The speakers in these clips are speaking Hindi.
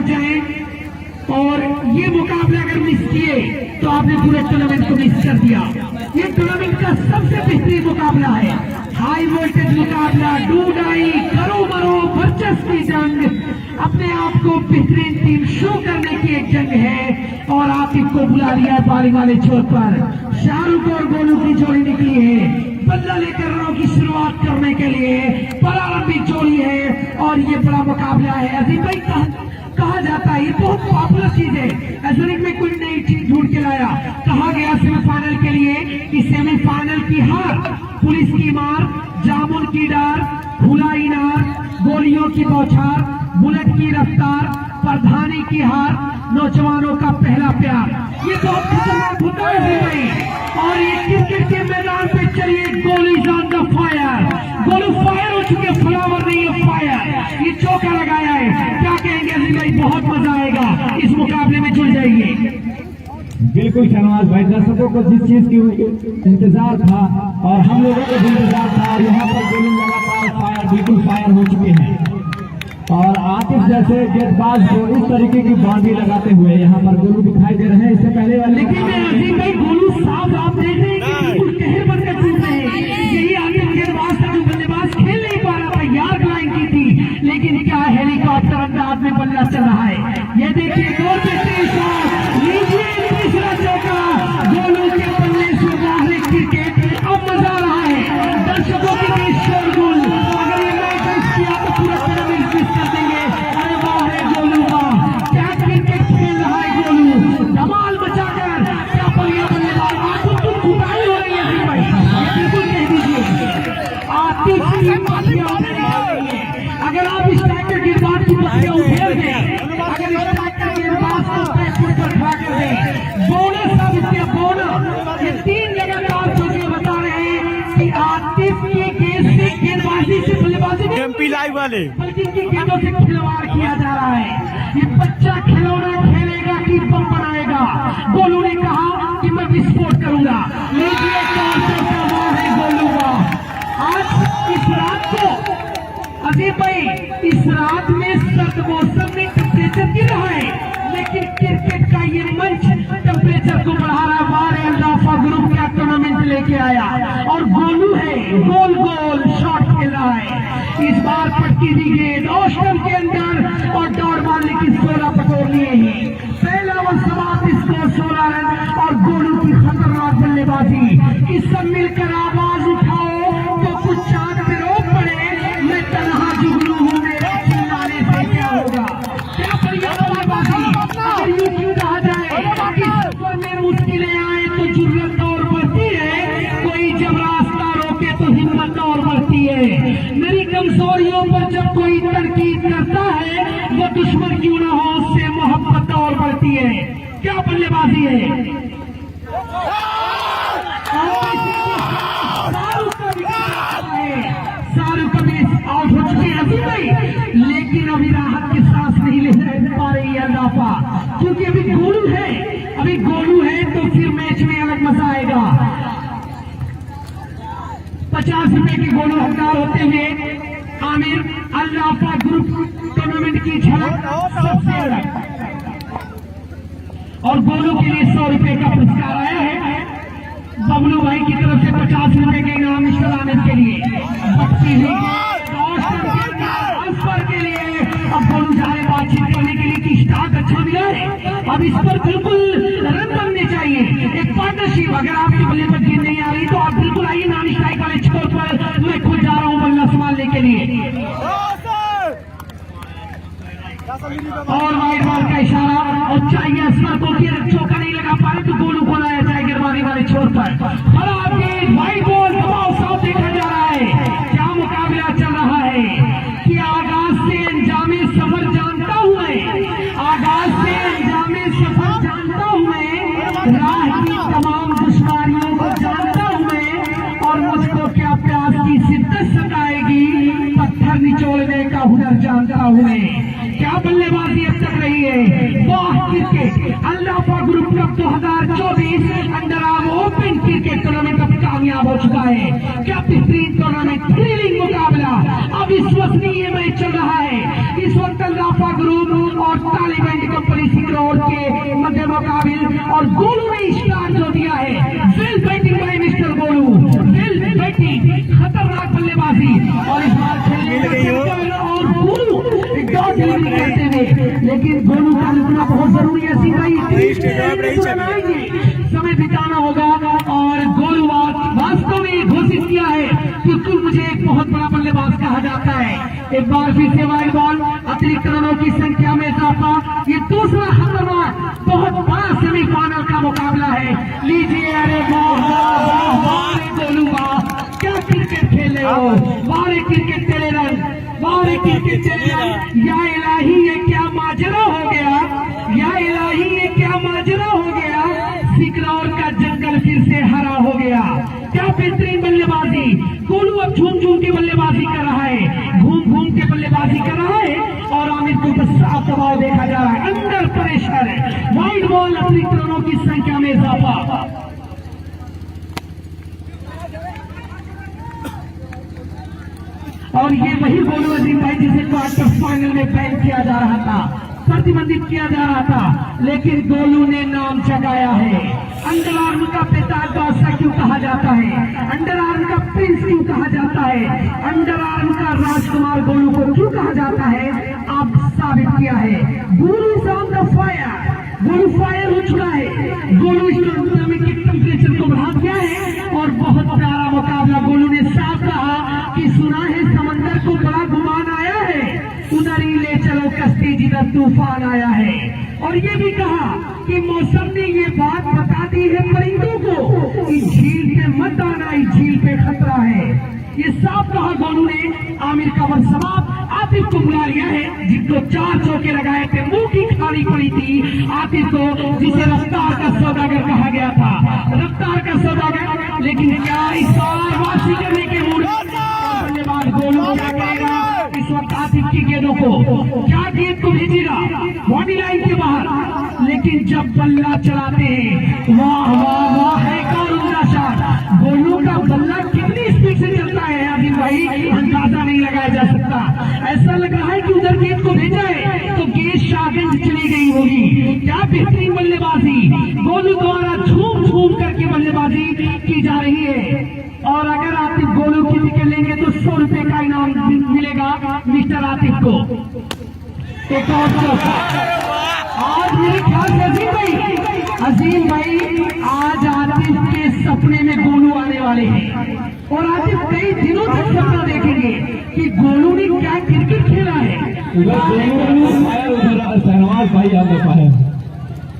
पहुंच जाए। और ये मुकाबला अगर मिस किए तो आपने पूरे टूर्नामेंट को मिस कर दिया। ये टूर्नामेंट का सबसे बेहतरीन मुकाबला है, हाई वोल्टेज मुकाबला, डू डाई करो मरो वर्चस्व की जंग, अपने आप को बेहतरीन टीम शो करने की एक जंग है। और आतिफ को बुला लिया है बारी वाले छोर पर। शाहरुख और गोलू की जोड़ी निकली है बल्ला लेकर राव की शुरुआत करने के लिए। प्रारंभिक जोड़ी है और ये बड़ा मुकाबला है। अजीम भाई कहा जाता है, ये बहुत पॉपुलर चीज है, ऐसा नहीं मैं कोई नई चीज ढूंढ के लाया। कहा गया सेमीफाइनल के लिए कि सेमीफाइनल की हार, पुलिस की मार, जामुन की डार, खुला इनार, गोलियों की बौछार, बुलेट की रफ्तार, प्रधानी की हार, नौजवानों का पहला प्यार। ये बहुत खतरनाक होता है भाई। और ये क्रिकेट के मैदान पे चलिए, goal is on the fire, Golu fire हो चुके, फ्लावर नहीं है फायर। ये चौका लगाया है, क्या कहेंगे अजीम भाई? बहुत मजा आएगा, इस मुकाबले में जुड़ जाइए। बिल्कुल शहनवाज भाई, दर्शकों को जिस चीज की इंतजार था और हम लोगों को भी इंतजार था, और यहाँ पर गोलू लगातार फायर, बिल्कुल फायर हो चुके हैं। और आतिफ जैसे गेंदबाज को इस तरीके की बाउंड्री लगाते हुए यहाँ पर गोलू दिखाई दे रहे हैं। इससे पहले वाले लेकिन अजीम भाई गोलू साफ आप देख रहे हैं, बिल्कुल कहर बनकर कूद रहे हैं। यही आतिफ गेंदबाज था जो बल्लेबाज खेल नहीं पा रहा था, यार्ड लाइन की थी, लेकिन क्या हेलीकॉप्टर अंदाज में बल्ला चल रहा है। ये देखिए गोल बेहतरीन शॉट, लीजिए तीसरा चौका, गोलू के बल्ले से बाहर क्रिकेट अब मजा आ रहा है। दर्शकों के बीच शोरगुल, अगर ये मैच मिस किया तो पूरा टूर्नामेंट मिस कर देंगे। अरे वाह है गोलू का, क्या क्रिकेट खेल रहा है गोलू, धमाल मचाकर, क्या बढ़िया बल्लेबाज। आतिफ की कुटाई हो रही है भाई, ये बिल्कुल कह दीजिए आतिफ की पत्तियां उधेड़ रही है। अगर आप इस टाइप के गेंदबाज की पत्तियां उधेड़ दें, अगर इस टाइप के गेंदबाज को बैकफुट पर खड़ा कर दें, बोनस अब इसके बोनस। ये 3 लगातार चौके बता रहे हैं कि आतिफ की गेंद से, गेंदबाजी से, बल्लेबाजी नहीं, एमपी लाइव वाले, बल्कि इनकी गेंदों से खिलवाड़ किया जा रहा है। ये बच्चा खिलौना खेलेगा कि बम बनाएगा? गोलू ने कहा कि मैं विस्फोट करूंगा। लीजिए 400 का वार है गोलू का। आज इस रात को अजीब भाई, इस रात में सर्द मौसम में टेम्परेचर गिर रहा है, लेकिन क्रिकेट का ये मंच टेम्परेचर को बढ़ा रहा है। वारे अल्लाफा ग्रुप क्या टूर्नामेंट लेके आया, और गोलू है गोल गोल शॉट खेल रहा है। इस बार पटकी दी गेंद ऑस्ट्रेल के अंदर और दौड़ मारने की 16 पटोर लिए ही। पहला ओवर समाप्त, स्कोर 16 रन और गोलू की खतरनाक बल्लेबाजी। इस सब मिलकर आवाज उठाओ तो कुछ चांद पे रोक पड़े, मैं तनहा जुगनू हूँ, मेरे चिल्लाने से क्या होगा? क्या बढ़िया बल्लेबाजी। अगर यूं क्यों कहा जाए कि सफर में मुश्किलें आए तो जुर्रत और बढ़ती है, कोई जब रास्ता रोके तो हिम्मत और बढ़ती है। मेरी कमजोरियों पर जब कोई तनकीद करता है, वो दुश्मन क्यों ना हो, उससे मोहब्बत और बढ़ती है। क्या बल्लेबाजी है। शाहरुख कभी आउट हो चुके हैं अभी भाई, लेकिन अभी राहत की सांस नहीं ले पा रही है अल्लाफा, क्योंकि अभी गोलू है, अभी गोलू है तो फिर मैच में अलग मजा आएगा। 50 रुपए के गोलू हकदार होते हुए आमिर, अल्लाफा ग्रुप टूर्नामेंट की झलक सबसे अलग। और गोलू के लिए 100 रुपए का पुरस्कार आया है बबलू भाई की तरफ से। 50 रुपए के इनाम इस्लामिक के लिए बत्ती हुई ट्रांसफर के लिए। अब गोलू जा रहे बातचीत करने के लिए कि स्टार्ट अच्छा मिला है, अब इस पर बिल्कुल रन बनने चाहिए। एक पार्टनरशिप, अगर आपकी बल्ले पर गेंद नहीं आ रही तो आप बिल्कुल आइए नॉन स्ट्राइक वाले छोर पर, मैं खुद जा रहा हूँ बल्ला संभालने के लिए। और वाइड बॉल का इशारा और चाहिए असर को, चौका नहीं लगा पा रहे तो गोलू को लाया जाए गिरवाने वाले छोर पर। बड़ा आपके वाइड बॉल दबाव साफ देखा जा रहा है। क्या मुकाबला चल रहा है कि आगाज से अंजामे सफर जानता हूं मैं, आगाज से अंजामे सफर जानता हूं मैं, राह की तमाम दुश्वारियों को जानता हूं मैं, और मुझको क्या प्यास की शिद्दत सताएगी, पत्थर निचोड़ने का हुनर जानता हूं मैं। क्या बल्लेबाजी अब तक रही है। वाह क्रिकेट, अल्लाफा group cup 2024 underarm open cricket tournament अब कामयाब हो चुका है। क्या बेहतरीन टूर्नामेंट, थ्रिलिंग मुकाबला, अविश्वसनीय मैच चल रहा है इस वक्त। अल्लाफा ग्रुप और तालिबान कंपनी सिकरौर के मध्य मुकाबिल। और गोलू ने स्टार जो दिया है, well batting bye mister Golu, well batting, खतरनाक बल्लेबाजी। और इस बार खेलने और गोलू डॉट डिलीवरी करते हुए, लेकिन गोलू का रुकना बहुत जरूरी है। समय बिताना होगा। और गोलू वास्तव में घोषित किया है कि तुम मुझे एक बहुत बड़ा बल्लेबाज कहा जाता है। एक बार फिर से वाइड बॉल, अतिरिक्त रनों की संख्या में इजाफा। ये दूसरा खतरनाक बहुत बड़ा सेमीफाइनल का मुकाबला है। लीजिए, अरे वाह वाह वाह गोलू वाह, क्या क्रिकेट खेले हो, वारे क्रिकेट तेरे रन, वारे क्रिकेट तेरे रन। या इलाही ये क्या माजरा हो गया, या इलाही ये क्या माजरा हो गया। सिकरौर का जंगल फिर से हरा हो गया। क्या बेहतरीन बल्लेबाजी। गोलू अब झूम झूम के बल्लेबाजी कर रहा है, घूम घूम के बल्लेबाजी कर रहा है। और आमिर को बस साफ दबाव देखा जा रहा है, अंडर प्रेशर है। वाइड बॉल, अतिरिक्त रनों की संख्या में इजाफा। और ये वही गोलू अजीम भाई जिसे क्वार्टर फाइनल में बैन किया जा रहा था, प्रतिबंधित किया जा रहा था, लेकिन गोलू ने नाम जगाया है। अंडर आर्म का बेताज बादशाह क्यों कहा जाता है, अंडर आर्म का प्रिंस क्यों कहा जाता है, अंडर आर्म का राजकुमार गोलू को क्यों कहा जाता है, आप साबित किया है। Golu is on the fire, Golu fire हो चुका है। गोलू इस टूर्नामेंट के टेम्परेचर को बढ़ा दिया है। और बहुत प्यारा मुकाबला। गोलू ने साफ कहा कि सुना है समंदर को बड़ा गुमान आया है, उधर ही ले चलो कश्ती जिधर तूफान आया है। और ये भी कहा कि मौसम ने ये बात बता दी है परिंदों को कि झील पे मत आना, इस झील पे खतरा है। ये साफ कहा गोलू ने। आमिर का वर समाप्त। आतिफ को बुला लिया है, जिसको 4 चौके लगाए थे, मुंह की खाली पड़ी थी आतिफ को, जिसे रफ्तार का सौदागर कहा गया था, रफ्तार का सौदागर। लेकिन क्या इस बार वापसी करने के मूड बल्लेबाज गोलू क्या करेगा इस वक्त आतिफ की गेंदों को, क्या गेंद को भेजेगा बॉडी लाइन के बाहर। लेकिन जब बल्ला चलाते हैं, वाह वाह वाह, है कौन उमदा शाह। गोलू का बल्ला कितनी स्पीड से चलता है आदिम भाई, अंदाजा नहीं लगाया जा सकता। ऐसा लग रहा है कि उधर गेंद को भेजा है तो गेंद शाहगंज चली गई होगी। क्या बेहतरीन बल्लेबाजी, गोलू द्वारा झूम झूम करके बल्लेबाजी की जा रही है। और अगर आतिफ गोलू की विकेट लेंगे तो 100 रुपए का इनाम मिलेगा मिस्टर आतिफ को। एक और चौका आज मेरे ख्याल से अजीम भाई आज आतिफ के सपने में गोलू आने वाले हैं। और आतिफ कई दिनों तक सपना देखेंगे कि गोलू ने क्या क्रिकेट खेला है। शहनवाज भाई आप बताए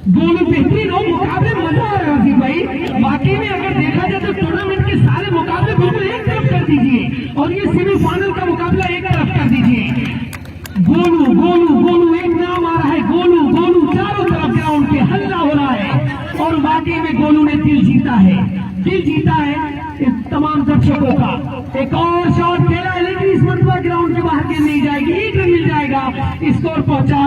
गोलू बेहतरीन हो, मुकाबले मजा आ रहा है भाई। वाकई में अगर देखा जाए तो टूर्नामेंट के सारे मुकाबले बिल्कुल एक तरफ कर दीजिए और ये सेमीफाइनल का मुकाबला एक तरफ कर दीजिए। गोलू गोलू गोलू एक नाम आ रहा है, गोलू गोलू, चारों तरफ ग्राउंड पे हल्ला हो रहा है। और वाकई में गोलू ने दिल जीता है, दिल जीता है इस तमाम दर्शकों का। एक और शॉट खेला है लेकिन इस मरतबा ग्राउंड के बाहर गेंद नहीं जाएगी, एक रन मिल जाएगा। स्कोर पहुंचा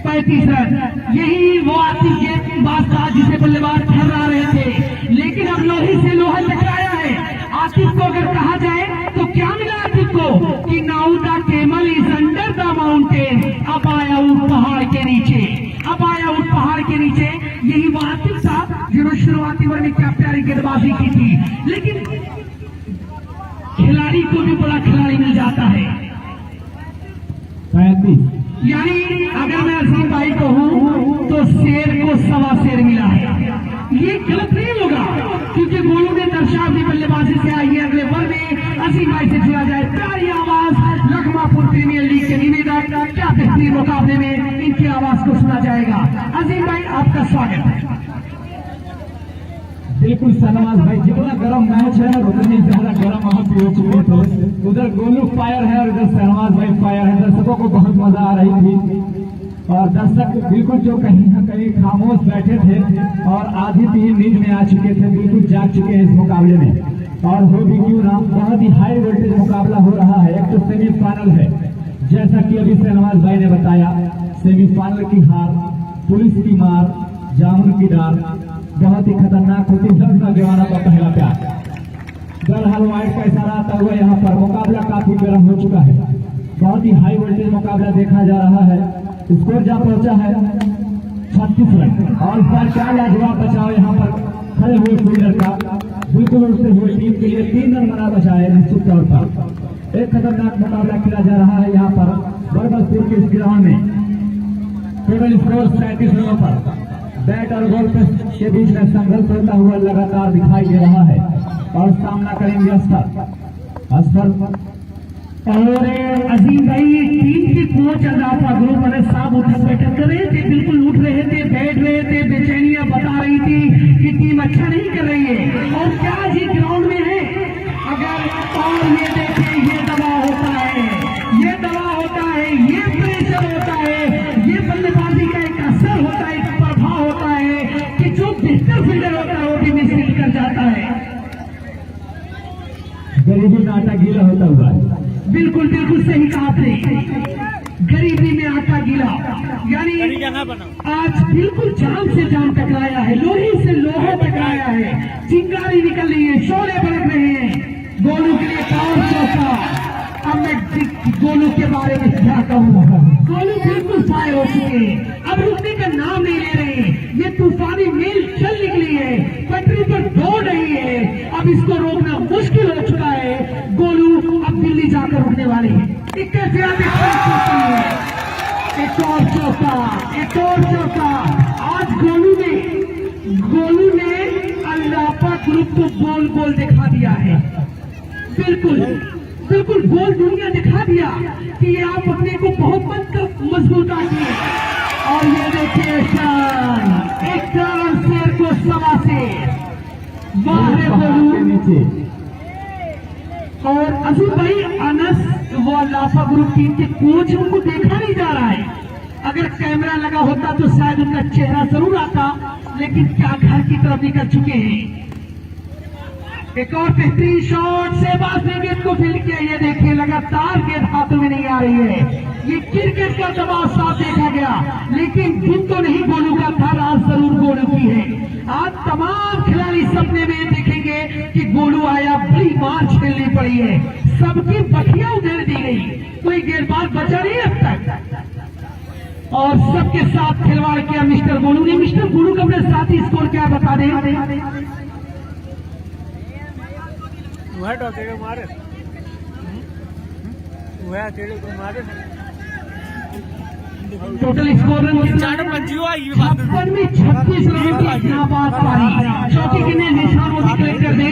35 रन। यही वो आतिफ गेंदबाज था जिसे बल्लेबाज ठहरा रहे थे, लेकिन अब लोहे से लोहा टकराया है। आतिफ को अगर कहा जाए तो क्या मिला आतिफ को कि now the camel is under the mountain, अब आया उठ पहाड़ के नीचे, अब आया उठ पहाड़ के नीचे। यही वो आतिफ था जिन्होंने शुरुआती ओवर में क्या प्यारी गेंदबाजी की थी, लेकिन खिलाड़ी को भी बड़ा खिलाड़ी मिल जाता है। 35 यानी अगर मैं अजीम भाई को हूं तो शेर को 1.25 शेर मिला है। ये गलत नहीं होगा क्योंकि गोलू ने दर्शा अपनी बल्लेबाजी से आई है। अगले ओवर में अजीम भाई से जुड़ा जाए प्यारी आवाज लखमापुर प्रीमियर लीग के निवेदक, क्या बेहतरीन मुकाबले में इनकी आवाज को सुना जाएगा। अजीम भाई आपका स्वागत है। बिल्कुल शहनवाज भाई, जितना गर्म मैच है उतनी ज्यादा गर्म वहाँ पे हो चुके थे। उधर गोलू फायर है और इधर शहनवाज भाई फायर है। दर्शकों को बहुत मजा आ रही थी और दर्शक बिल्कुल जो कहीं न कहीं खामोश बैठे थे और आधी टीम नींद में आ चुके थे, बिल्कुल जाग चुके हैं इस मुकाबले में। और हो भी क्यों ना, बहुत ही हाई वोल्टेज मुकाबला हो रहा है। एक तो सेमीफाइनल है, जैसा कि अभी शहनवाज भाई ने बताया, सेमीफाइनल की हार, पुलिस की मार, जामुन की डाल बहुत ही खतरनाक होती है। नौजवानों का पहला प्यार, बहरहाल वाइड का इशारा आता हुआ यहाँ पर मुकाबला काफी गर्म हो चुका है। बहुत ही हाई वोल्टेज मुकाबला देखा जा रहा है। स्कोर जा पहुंचा है 36 रन और इस बार क्या लाजवाब बचाव यहाँ पर खड़े हुए फील्डर का बिल्कुल उठते हुए टीम के लिए 3 रन बना बचा है। निश्चित तौर पर एक खतरनाक मुकाबला खेला जा रहा है यहाँ पर बरबसपुर के इस ग्राउंड में। टोटल स्कोर 37 रनों पर बैट और बॉल के बीच में संघर्ष होता हुआ लगातार दिखाई दे रहा है और सामना करेंगे असफर और अजीम भाई टीम के कोच अल्लाफा ग्रुप वाले साहब उठक बैठक कर रहे थे, बिल्कुल उठ रहे थे, बैठ रहे थे, बेचैनियां बता रही थी कि टीम अच्छा नहीं कर रही है और क्या जी ग्राउंड में है। अगर और ये देखें, ये दबाव होता है, ये दबाव होता है, ये प्रेशर होता है, ये बल्लेबाजी का एक असर होता है, एक प्रभाव होता है कि जो बेहतर फील्डर होता है वो भी मिस कर जाता है। गरीबी में आटा गीला होता हुआ है। बिल्कुल बिल्कुल सही कहा आपने, गरीबी में आटा गीला, यानी आज बिल्कुल जान से जान टकराया है, लोहे से लोहा टकराया है, चिंगारी निकल रही है, शोले बरक रहे हैं। गोलू के लिए और चौका। अब मैं गोलू के बारे में क्या कहूँ, गोलू बिल्कुल फायर हो चुके हैं, अब रुकने का नाम नहीं ले रहे हैं। ये तूफानी मेल चल निकली है, पटरी पर दौड़ रही है, अब इसको रोकना मुश्किल हो चुका है। गोलू अब दिल्ली जाकर रुकने वाले हैं। एक और चौका, एक और चौका। आज गोलू ने अल्लाफा ग्रुप को गोल गोल दिखा दिया है, बिल्कुल बिल्कुल गोल दुनिया दिखा दिया कि ये आप अपने को बहुत मजबूत आती है। और ये देखिए एक शेर को सवा से बाहर गोलू। और अजीम भाई अनस वो अल्लाफा ग्रुप टीम के कोच उनको देखा नहीं जा रहा है। अगर कैमरा लगा होता तो शायद उनका चेहरा जरूर आता, लेकिन क्या घर की तरफ निकल चुके हैं। एक और बेहतरीन शॉट से बात ने गेंद को फील्ड किया। ये देखिए लगातार गेंद हाथों में नहीं आ रही है। ये क्रिकेट का दबाव साफ देखा गया, लेकिन दिन तो नहीं गोलू का था, रात जरूर गोलू की है। आज तमाम खिलाड़ी सपने में देखेंगे कि गोलू आया, बड़ी मार झेलनी पड़ी है, सबकी बखियां उधेड़ दी गई, कोई गेंदबाज बचा नहीं अब तक और सबके साथ खिलवाड़ किया मिस्टर गोलू ने। मिस्टर गोलू का अपने साथी स्कोर क्या बता दें। मारे टोटल स्कोर रन 56 में 36 रन की नाबाद पारी। चौकी कितने निशान वो डिक्लेयर कर दे,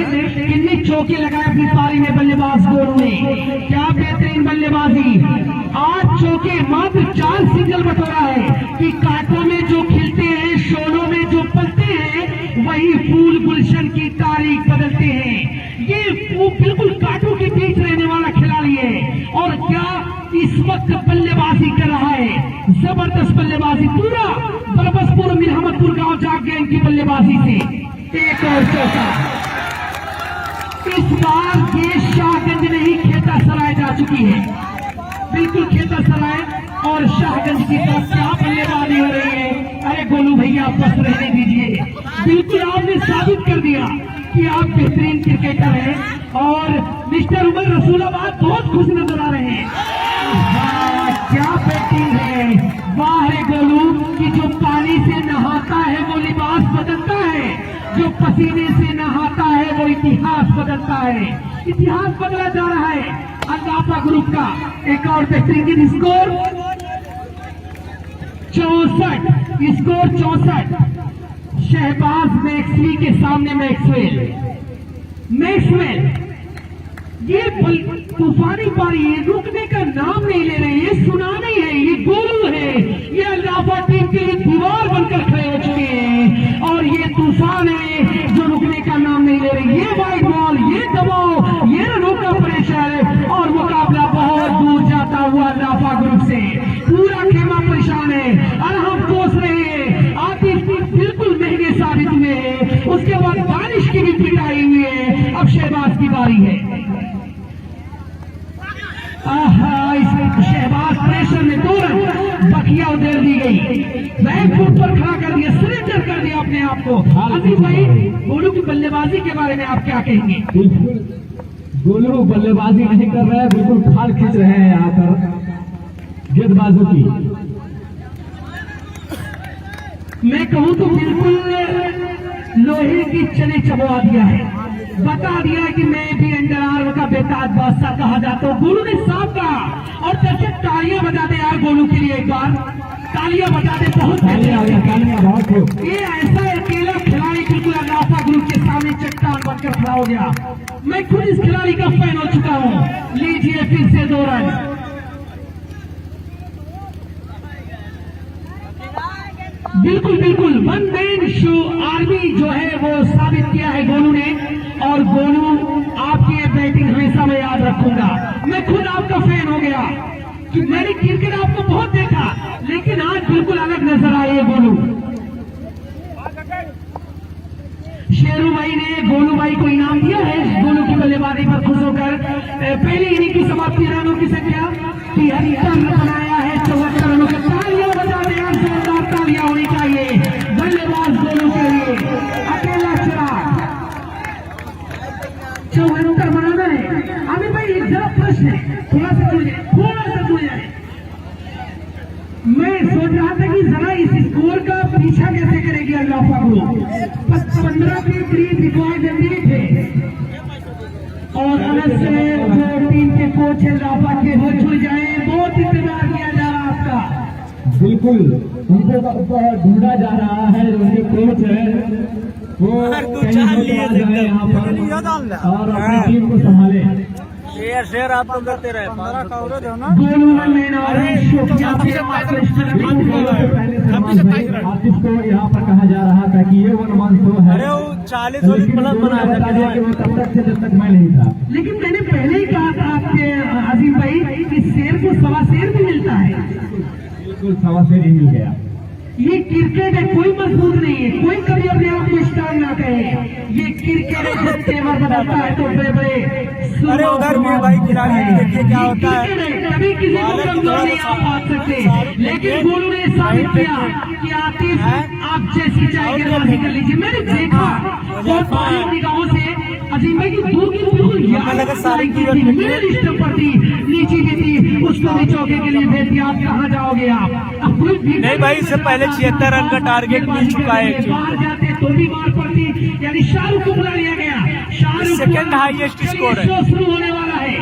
कितने चौके लगाए अपनी पारी में बल्लेबाज गोलू ने। क्या बेहतरीन बल्लेबाजी। आज चौके मात्र 4 सिंगल बटोरा है कि कांटों में जो खिलते हैं, शोलों में जो पलते हैं, वही फूल गुलशन की तारीख बदलते हैं। ये वो बिल्कुल कांटों के बीच रहने वाला खिलाड़ी है और क्या इस वक्त बल्लेबाजी कर रहा है, जबरदस्त बल्लेबाजी। पूरा बरबसपुर मिरहमतपुर गांव जाग गया इनकी बल्लेबाजी से। एक और चौका। इस बार ये शाहगंज नहीं खेता सराय जा चुकी है, बिल्कुल खेता सराय और शाहगंज की तरफ क्या बल्लेबाजी हो रही है। अरे गोलू भैया बस रहने दीजिए, बिल्कुल आपने साबित कर दिया कि आप बेहतरीन क्रिकेटर हैं और मिस्टर उमर रसूलाबाद बहुत खुश नजर आ रहे हैं। क्या बैटिंग है, वाह है गोलू कि जो पानी से नहाता है वो लिबास बदलता है, जो पसीने से नहाता है वो इतिहास बदलता है। इतिहास बदला जा रहा है अल्लाफा ग्रुप का। एक और बेहतरीन स्कोर 64। शहबाज मैक्सवी के सामने मैक्सवेल ये तूफानी पारी, ये रुकने का नाम नहीं ले रहे, ये सुना नहीं है, ये गोलू है, ये अल्लाफा टीम के लिए दीवार बनकर खड़े हो चुके हैं और ये तूफान है जो रुकने का नाम नहीं ले रहे। ये वाइड बॉल, ये दबाव, ये रनों का प्रेशर और मुकाबला बहुत दूर जाता हुआ अल्लाफा ग्रुप से। पूरा खेमा परेशान है और हम कोस रहे हैं। आतिफ बिल्कुल महंगे साबित हुए हैं, उसके बाद बारिश की भी पिटाई हुई है। अब शहबाज की बारी है। शहबाज प्रेशर में 2 रन, बखिया उधेड़ दी गई, बैक फुट पर खड़ा कर दिया, सरेंडर कर दिया अपने आप को। अजीम भाई गोलू की बल्लेबाजी के बारे में आप क्या कहेंगे। गोलू बल्लेबाजी नहीं कर रहे हैं, बिल्कुल खाल खींच रहे हैं यहाँ पर गेंदबाजों की। मैं कहूं तो बिल्कुल लोहे की चने चबवा दिया है, बता दिया है कि मैं भी अंडर आर्म का बेताज बादशाह कहा जाता हूँ। गोलू ने साफ कहा और दर्शक तालियां बजा दे यार गोलू के लिए, एक बार तालियां बजा दे। बहुत बहुत ये ऐसा अकेला खिलाड़ी बिल्कुल अनाफा ग्रुप के सामने चट्टान बनकर खड़ा हो गया। मैं खुद इस खिलाड़ी का फैन हो चुका हूँ। लीजिए फिर से 2 रन। बिल्कुल बिल्कुल वन मैन शो आर्मी जो है वो साबित किया है गोलू ने, और गोलू आपकी ये बैटिंग हमेशा मैं याद रखूंगा। मैं खुद आपका फैन हो गया कि मैंने क्रिकेट आपको बहुत देखा, लेकिन आज बिल्कुल अलग नजर आए है गोलू। शेरू भाई ने गोलू भाई को इनाम दिया है गोलू की बल्लेबाजी पर खुश होकर। पहली इनिंग की समाप्ति रनों की संख्या 73 बनाया है, 74 रनों के। तालियां बजा दे यार, जोरदार तालियां होनी चाहिए बल्लेबाज गोलू के लिए। अकेला चिराग 74 बनाना है। अभी भाई एक जरा प्रश्न है, थोड़ा सा जुड़ जाए। मैं सोच रहा था कि जरा इस स्कोर का पीछा कैसे करेगी अल्लाफा ग्रुप। 15 के करीब रिकॉर्ड जल्दी थे और अलग से 2-3 के कोच अल्लाफा के हो छुड़ जाए। बहुत इंतजार किया जा रहा आपका। बिल्कुल उनको ढूंढा जा रहा है, उनके कोच है वो कहीं आ जाए यहाँ पर और अपनी टीम को संभाले। शेयर आप लोग करते रहे। 15 का हो रहे हो ना। आतिफ को यहाँ पर कहा जा रहा था कि ये 1-1 शो है। अरे वो 40 प्लस बना बता दिया कि वो तब तक से जब तक मैं नहीं था। लेकिन मैंने पहले ही कहा था आपके अजीम भाई कि शेर को सवा शेर भी मिलता है। बिल्कुल सवा शेर ही मिल गया। ये क्रिकेट है, कोई मजबूत नहीं है, कोई कभी अपने आप को स्टार ना कहे। ये क्रिकेट है, जब तेवर बदलता है तो बड़े बड़े। अरे उधर भी भाई खिलाड़ी देखिए क्या होता है। कभी किसी को कमजोर नहीं आप पास सकते, लेकिन गोलू ने साबित किया कि आतिफ आप जैसी चाहे गेंदबाजी कर लीजिए। मैंने देखा बहुत बारी निगाहों से अजीम भाई की दूर की बिल्कुल मेरे डिस्टर्ब पर थी, नीचे भी थी, उसको भी चौके के लिए भेज दिया। आप कहाँ जाओगे आप? अब कोई नहीं भाई, इससे पहले 76 रन का टारगेट मिल चुका है। बाहर जाते तो भी मार पड़ती, यानी शाहरुख को बुला लिया गया। शाहरुख सेकंड हाईएस्ट स्कोर है। शुरू होने वाला है।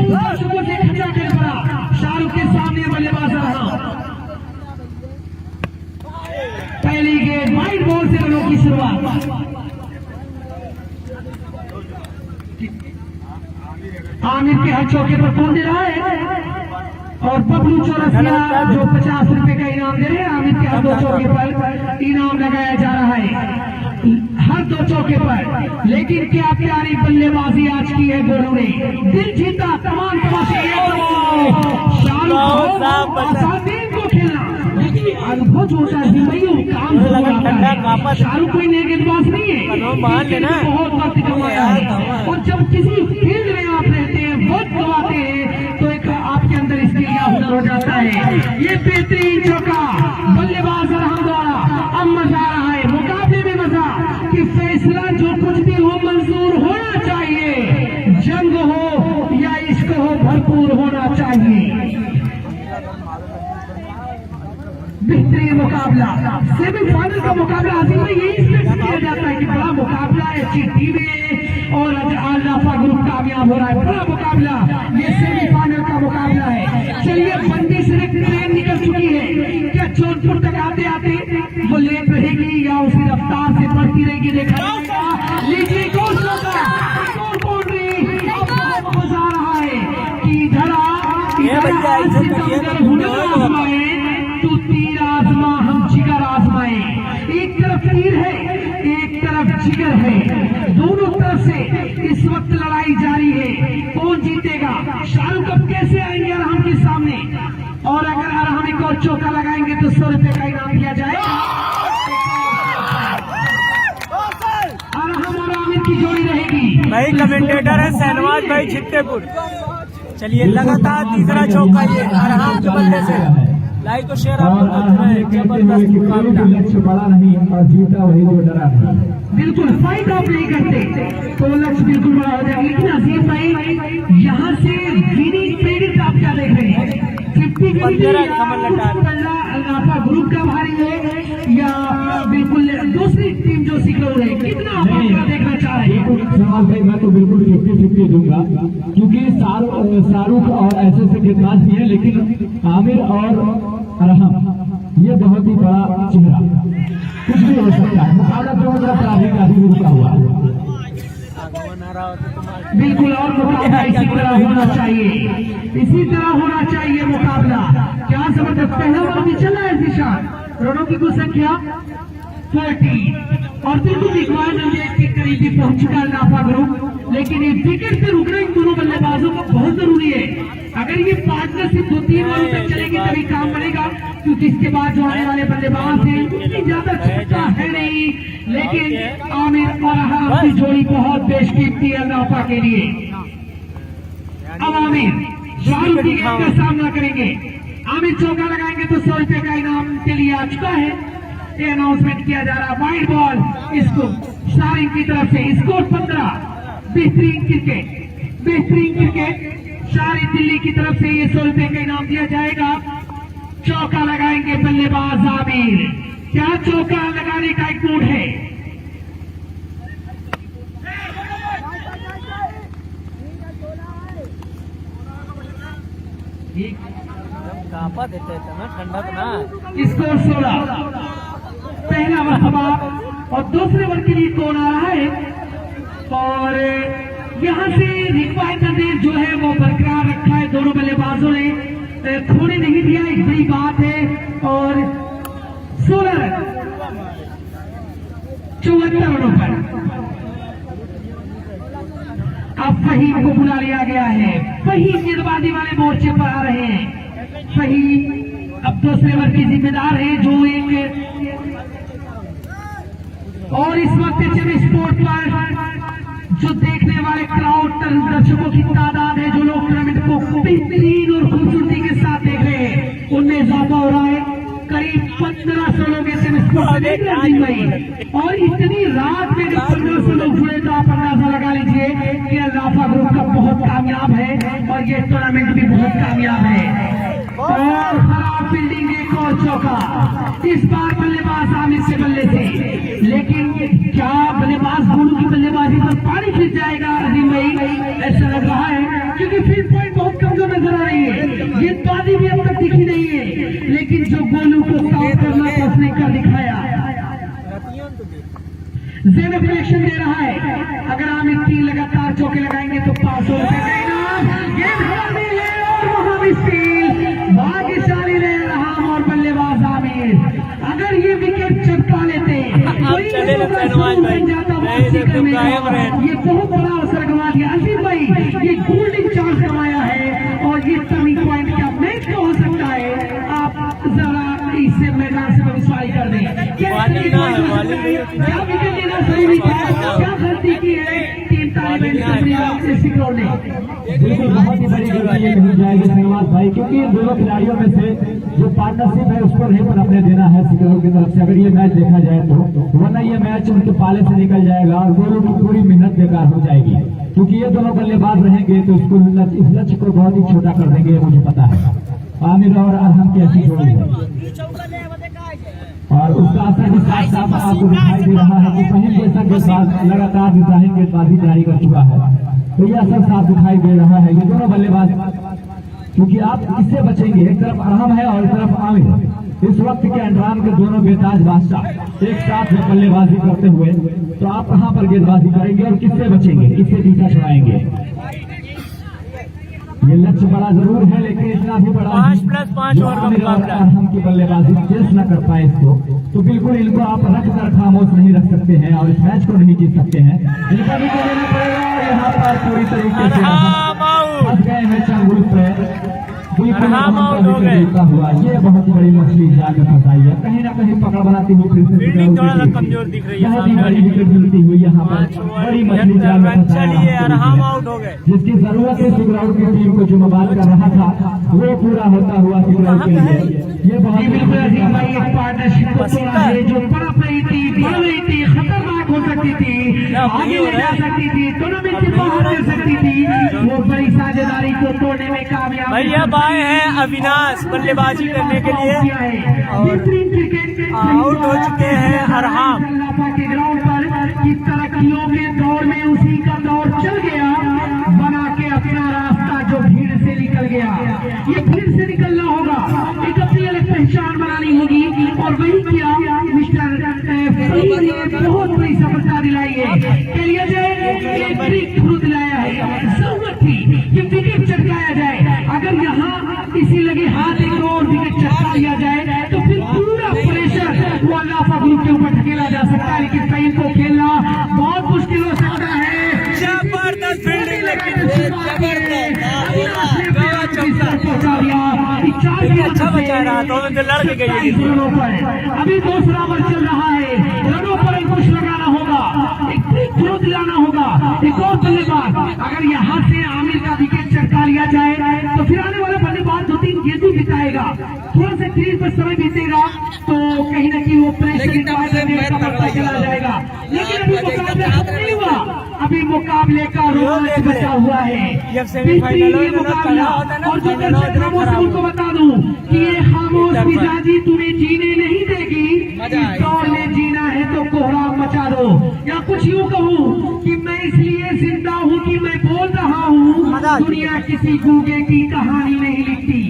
दर्शकों से खचा कर पड़ा, शाहरुख के सामने बल्लेबाज रहा। पहली गेंद वाइड बॉल से रनों की शुरुआत। आमिर के हर चौके पर कौन दे रहा है? और बबलू चौरसिया जो 50 रुपए का इनाम दे रहे हैं। आमिर के हर 2 चौके पर इनाम लगाया जा रहा है, हर 2 चौके पर। लेकिन क्या प्यारी बल्लेबाजी आज की है गोलू ने, दिल जीता तमाम तमाशे। शाहरुख को खेलना लेकिन अनुभव जो होता है काम शाहरुख कोई नए गेंदबाज नहीं है, बहुत वक्त कमाया है। और जब किसी फील्ड में आप रहते हैं, वक्त गवाते हैं, तो एक आपके अंदर इसके लिए हुनर हो जाता है। ये बेहतरीन चौका बल्लेबाज रहम द्वारा। अब मजा आ रहा है, मुकाबले में मजा कि फैसला जो कुछ भी हो मंजूर होना चाहिए। जंग हो या इश्क हो, भरपूर होना चाहिए। बेहतरीन मुकाबला, सेमीफाइनल का मुकाबला आसिफ में यही एक्सपेक्ट किया जाता है कि बड़ा मुकाबला है, अच्छी टीमें और अल्लाफा ग्रुप कामयाब हो रहा है। बड़ा मुकाबला, ये सेमीफाइनल का मुकाबला है। चलिए बंदी से एक ट्रेन निकल चुकी है, क्या जौनपुर तक आते आते वो लेट रहेगी या उसी रफ्तार से बढ़ती रहेगी, देखा जाएगा। लीजिए मजा आ रहा है कि धरा आजमाए तू तीर आजमा, हम जिगर आजमाए। एक तरफ तीर है, एक तरफ जिगर है, दोनों तरफ से इस वक्त लड़ाई जारी है। कौन जीतेगा? शाहरुख अब कैसे आएंगे अरहम के सामने? और अगर अरहम एक और चौका लगाएंगे तो 100 रुपए का इनाम दिया जाएगा। अरहम और आमिर की जोड़ी रहेगी। भाई कमेंटेटर है शहनवाज भाई छिट्टेपुर। चलिए लगातार तीसरा चौका ये अरहम के बल्ले से। लाइक और शेयर आप लोग करते रहे। जबरदस्त मुकाबला, लक्ष्य बड़ा नहीं और जीता वही जो डरा नहीं। बिल्कुल फाइट ऑफ नहीं करते तो लक्ष्य बिल्कुल बड़ा हो जाएगा। लेकिन अजीम भाई यहाँ से विनिंग प्रेडिक्ट आप क्या देख रहे हैं? 50-50 अल्लाफा ग्रुप का भारी है या बिल्कुल दूसरी टीम जो सिकरौर है, कितना आप देखना चाह रहे हैं? सवाल भाई मैं तो बिल्कुल 50-50 दूंगा, क्योंकि शाहरुख और ऐसे गेंदबाज भी है, लेकिन आमिर और अरहम ये बहुत ही बड़ा चेहरा, कुछ भी हो सकता है। मुकाबला दोनों तरफ काफी रुका हुआ है। बिल्कुल, और मुकाबला इसी तरह होना चाहिए, इसी तरह होना चाहिए मुकाबला। क्या जबरदस्त पहला ओवर भी चला है निशान, रनों की कुल संख्या 40 और बिल्कुल रिक्वायरमेंट के करीब भी पहुंच चुका है नाफा ग्रुप। लेकिन एक विकेट से रुकना इन दोनों बल्लेबाजों को बहुत जरूरी है। अगर ये पार्टनरशिप 2-3 ओवर तक चलेगी तभी काम बनेगा, क्योंकि इसके बाद जो आने वाले बल्लेबाज हैं उतनी ज्यादा क्षमता है नहीं। लेकिन आमिर और अरहम की जोड़ी बहुत बेशकीमती है नाफा के लिए। अब आमिर शाहरुख की गेंद का सामना करेंगे। आमिर चौका लगाएंगे तो 100 रुपए का इनाम के लिए आ चुका है। ये अनाउंसमेंट किया जा रहा है। वाइड बॉल इसको शाहरुख की तरफ से, स्कोर 15। बेहतरीन क्रिकेट शाहरुख दिल्ली की तरफ से ये 100 रुपए का इनाम दिया जाएगा। चौका लगाएंगे बल्लेबाज आमिर। क्या चौका लगाने का एक मूड है? कापा देते थे ना, ठंडा तो ना। स्कोर 16, पहला मरतबा और दूसरे ओवर के लिए कौन आ रहा है? और यहाँ से रिक्वायरमेंट जो है वो बरकरार रखा है दोनों बल्लेबाजों ने, खोने नहीं दिया, एक बड़ी बात है। और 16 रन 74 रनों पर अब फहीम को बुला लिया गया है। फहीम गेंदबाजी वाले मोर्चे पर आ रहे हैं। फहीम अब दूसरे ओवर की जिम्मेदार है, जो एक और इस वक्त एचएम स्पोर्ट पर जो देखने वाले क्राउड दर्शकों की तादाद है, जो लोग टूर्नामेंट को बेहतरीन और खूबसूरती के साथ देख रहे हैं, उनमें इजाफा हो रहा है। करीब 1500 लोग एचएम स्पोर्ट से देख रहे हैं भाई। और इतनी रात में जब 1500 लोग जुड़े तो आप अंदाजा लगा लीजिए कि अल्लाफा ग्रुप का बहुत कामयाब है और ये टूर्नामेंट भी बहुत कामयाब है। और खराब फील्डिंग, एक और चौका, इस बार बल्लेबाज आमिर से बल्ले से। लेकिन क्या बल्लेबाज गोलू की बल्लेबाजी पर पानी फिर जाएगा अजीम भाई? ऐसा लग रहा है, क्योंकि फील्ड पॉइंट बहुत कमजोर नजर आ रही है। गेंदबाजी भी अब तक दिखी नहीं है, लेकिन जो गोलू को साफ करना था उसने कर दिखाया। जेब कनेक्शन दे रहा है। अगर आमिर 3 लगातार चौके लगाएंगे तो 500 रुपए का इनाम। गेंद हवा में है और वहां भी स्टील। भाग्यशाली रहे अरहम और बल्लेबाज आमिर। अगर ये विकेट चटका लेते तो ये बहुत बड़ा अवसर गंवा दिया अजीम भाई। ये गोल्डन चांस गंवाया है और ये टर्निंग पॉइंट क्या मैच का हो सकता है? आप जरा इससे मैदान से विश्वास कर दें। क्या विकेट लेना सही नहीं था? क्या गलती की है टीम तालिबान सिकरौर ने? बिल्कुल बहुत ही बड़ी गलती ये कही जाएगी शहनवाज भाई, क्योंकि इन दोनों खिलाड़ियों में से जो पार्टनरशिप है उसको नहीं पनपने देना है सिकरौर की तरफ से। अगर ये मैच देखा जाए तो वरना ये मैच उनके पाले से निकल जाएगा और दोनों की पूरी मेहनत बेकार हो जाएगी, क्योंकि ये दोनों बल्लेबाज रहेंगे तो इसको इस लक्ष्य को बहुत ही छोटा कर देंगे, मुझे पता है। आमिर और अरहम की ऐसी जोड़ी है और उसका असर भी साथ साथ आपको दिखाई दे रहा है कि फहीम जैसा गेंदबाज लगातार इब्राहिम गेंदबाजी जारी कर चुका है, तो यह असर साफ दिखाई दे रहा है। ये दोनों बल्लेबाज, क्योंकि आप इससे बचेंगे, एक तरफ अरहम है और एक तरफ आमिर। इस वक्त के अंडराम के दोनों बेताज बादशाह एक साथ में बल्लेबाजी करते हुए, तो आप कहां पर गेंदबाजी करेंगे और किससे बचेंगे, किससे पीछा छुड़ाएंगे? ये लक्ष्य बड़ा जरूर है, लेकिन इतना भी बड़ा 5+5 ओवर का मुकाबला। हम की बल्लेबाजी चेस न कर पाए इसको, तो बिल्कुल इनको आप रख कर खामोश नहीं रख सकते हैं और इस मैच को नहीं जीत सकते हैं। इनका भी लेना पड़ेगा। यहाँ पर पूरी तरीके से फंस गए हैं चंगुल पे, जीता हुआ। ये बहुत बड़ी मछली जाकर फंसाई है, कहीं ना कहीं पकड़ बनाती हुई फिर से कमजोर दिख रही है। बहुत ही बड़ी विकेट मिलती हुई यहाँ पर बड़ी मछली जाल में आउट हो गए। जिसकी जरूरत है सिकरौर की टीम को, जो मोबाइल कर रहा था वो पूरा होता हुआ सिकरौर के लिए। ये बहुत बिल्कुल अजीम भाई, एक पार्टनरशिप को तोड़ा है जो पनप रही थी, बढ़ रही थी, खतरनाक हो सकती आगे ले जा सकती थी, टूर्नामेंट से बाहर कर सकती थी, वो बड़ी साझेदारी को तोड़ने में कामयाब। भैया आए हैं अविनाश बल्लेबाजी करने के लिए और क्रिकेट आउट हो चुके हैं अरहाम के ग्राउंड पर की तरक्कियों के दौर में उसी का दौर चल गया, बना के अपना रास्ता जो भीड़ से निकल गया। ये भीड़ से निकलना होगा, एक अपनी अलग पहचान बनानी होगी और वही किया मिस्टर फरीद ने बहुत बड़ी सफलता दिलाई है। कह जाए दिलाया है, जरूरत थी कि विकेट चटकाया जाए। अगर यहाँ इसी लगे हाथ एक और विकेट चटका लिया जाए तो फिर पूरा प्रेशर वो अल्लाह ग्रुप के ऊपर ढकेला जा सकता है, लेकिन सही को खेलना बहुत मुश्किल हो सकता है। जबरदस्त फील्डिंग, लेकिन अच्छा बचा रहा तो लड़ के गई। अभी दूसरा ओवर चल रहा है, रनों पर अंकुश लगाना होगा, एक ट्रिक थ्रो दिलाना होगा, एक और बल्लेबाज। अगर यहाँ से आमिर का विकेट चटका लिया जाए तो फिर आने वाला बल्लेबाज 2-3 गेंद बिताएगा, थोड़ा सा क्रीज पर समय बीतेगा तो कहीं न कहीं वो प्रेशर चला जाएगा। लेकिन अभी मुकाबला खत्म नहीं हुआ, अभी मुकाबले का रोमांच बचा हुआ है। जब सेमीफाइनल मुकाबला और जो दर्शक खामोश उनको बता दूं कि ये खामोश मिजाजी तुम्हें जीने नहीं देगी, दौड़ में जीना है तो कोहराम मचा दो। या कुछ यूँ कहूँ कि मैं इसलिए जिंदा हूँ कि मैं बोल रहा हूँ, दुनिया किसी गूंगे की कहानी नहीं लिखती।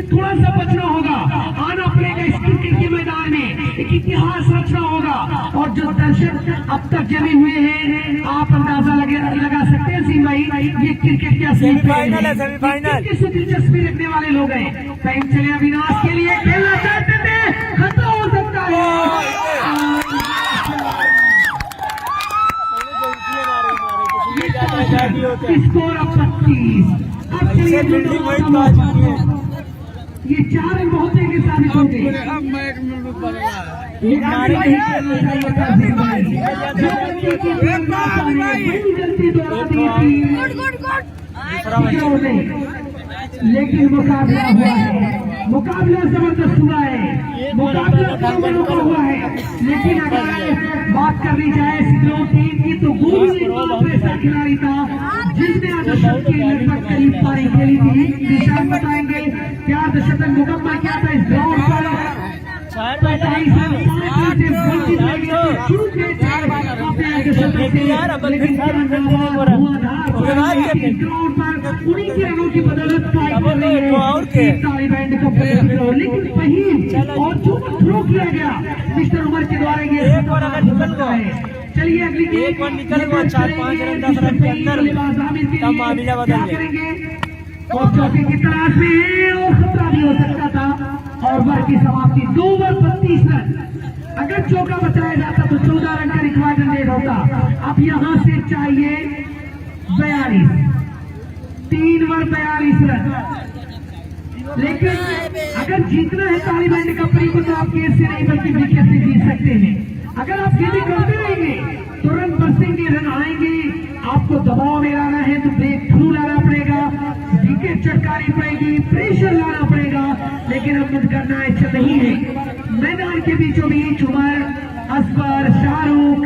थोड़ा सा बचना होगा, आना पड़ेगा इस क्रिकेट के मैदान में, एक इतिहास रचना होगा। और जो दर्शक अब तक जमे हुए हैं, आप अंदाजा लगा सकते हैं सी भाई, ये क्रिकेट क्या सेमीफाइनल है, सेमीफाइनल किससे दिलचस्पी रखने वाले लोग हैं। टाइम चले अविनाश के लिए, खेलना चाहते थे, खतरा हो सकता है। स्कोर अब 25। अब चलिए ये 4 रन बहुत देंगे साबित होंगे। लेकिन मुकाबला हुआ है, मुकाबला जबरदस्त हुआ है, मुकाबला कमरों का हुआ है। लेकिन अगर बात करनी जाए सिक्योर टीम की तो गुरु एक ऐसा खिलाड़ी था जिसने दशक के लगभग करीब पारी खेली थी। निशान बताएंगे क्या दशक मुकम्मल क्या था इस ग्राउंड पर। 45 उन्हीं के रनों की बदौलत तालिबान को, लेकिन फहीम और जो थ्रो किया गया मिस्टर उमर के द्वारा ये सकता है। चलिए अगली एक बार निकल हुआ 4-5 रन 10 रन के अंदर तब मामला बदल करेंगे और चौके की तलाश में है और खतरा भी हो सकता था। और ओवर की समाप्ति 2 ओवर 32 रन। अगर चौका बचाया जाता तो 14 रन का रिक्वायर्ड रेट होता। अब यहाँ से चाहिए 42, 3 ओवर 42 रन। लेकिन अगर जीतना है तालिबान कपड़ी को तो आप केस से नहीं बल्कि विकेट से जीत सकते हैं। अगर आप गेंदें करते रहेंगे तो रन बरसेंगे, रन आएंगे। आपको दबाव में लाना है तो ब्रेक थ्रू लाना पड़ेगा, विकेट चटकानी पड़ेगी, प्रेशर लाना पड़ेगा। लेकिन अब मुझ करना ऐसा नहीं है। मैदान के बीचों बीच उमर, असगर, शाहरुख,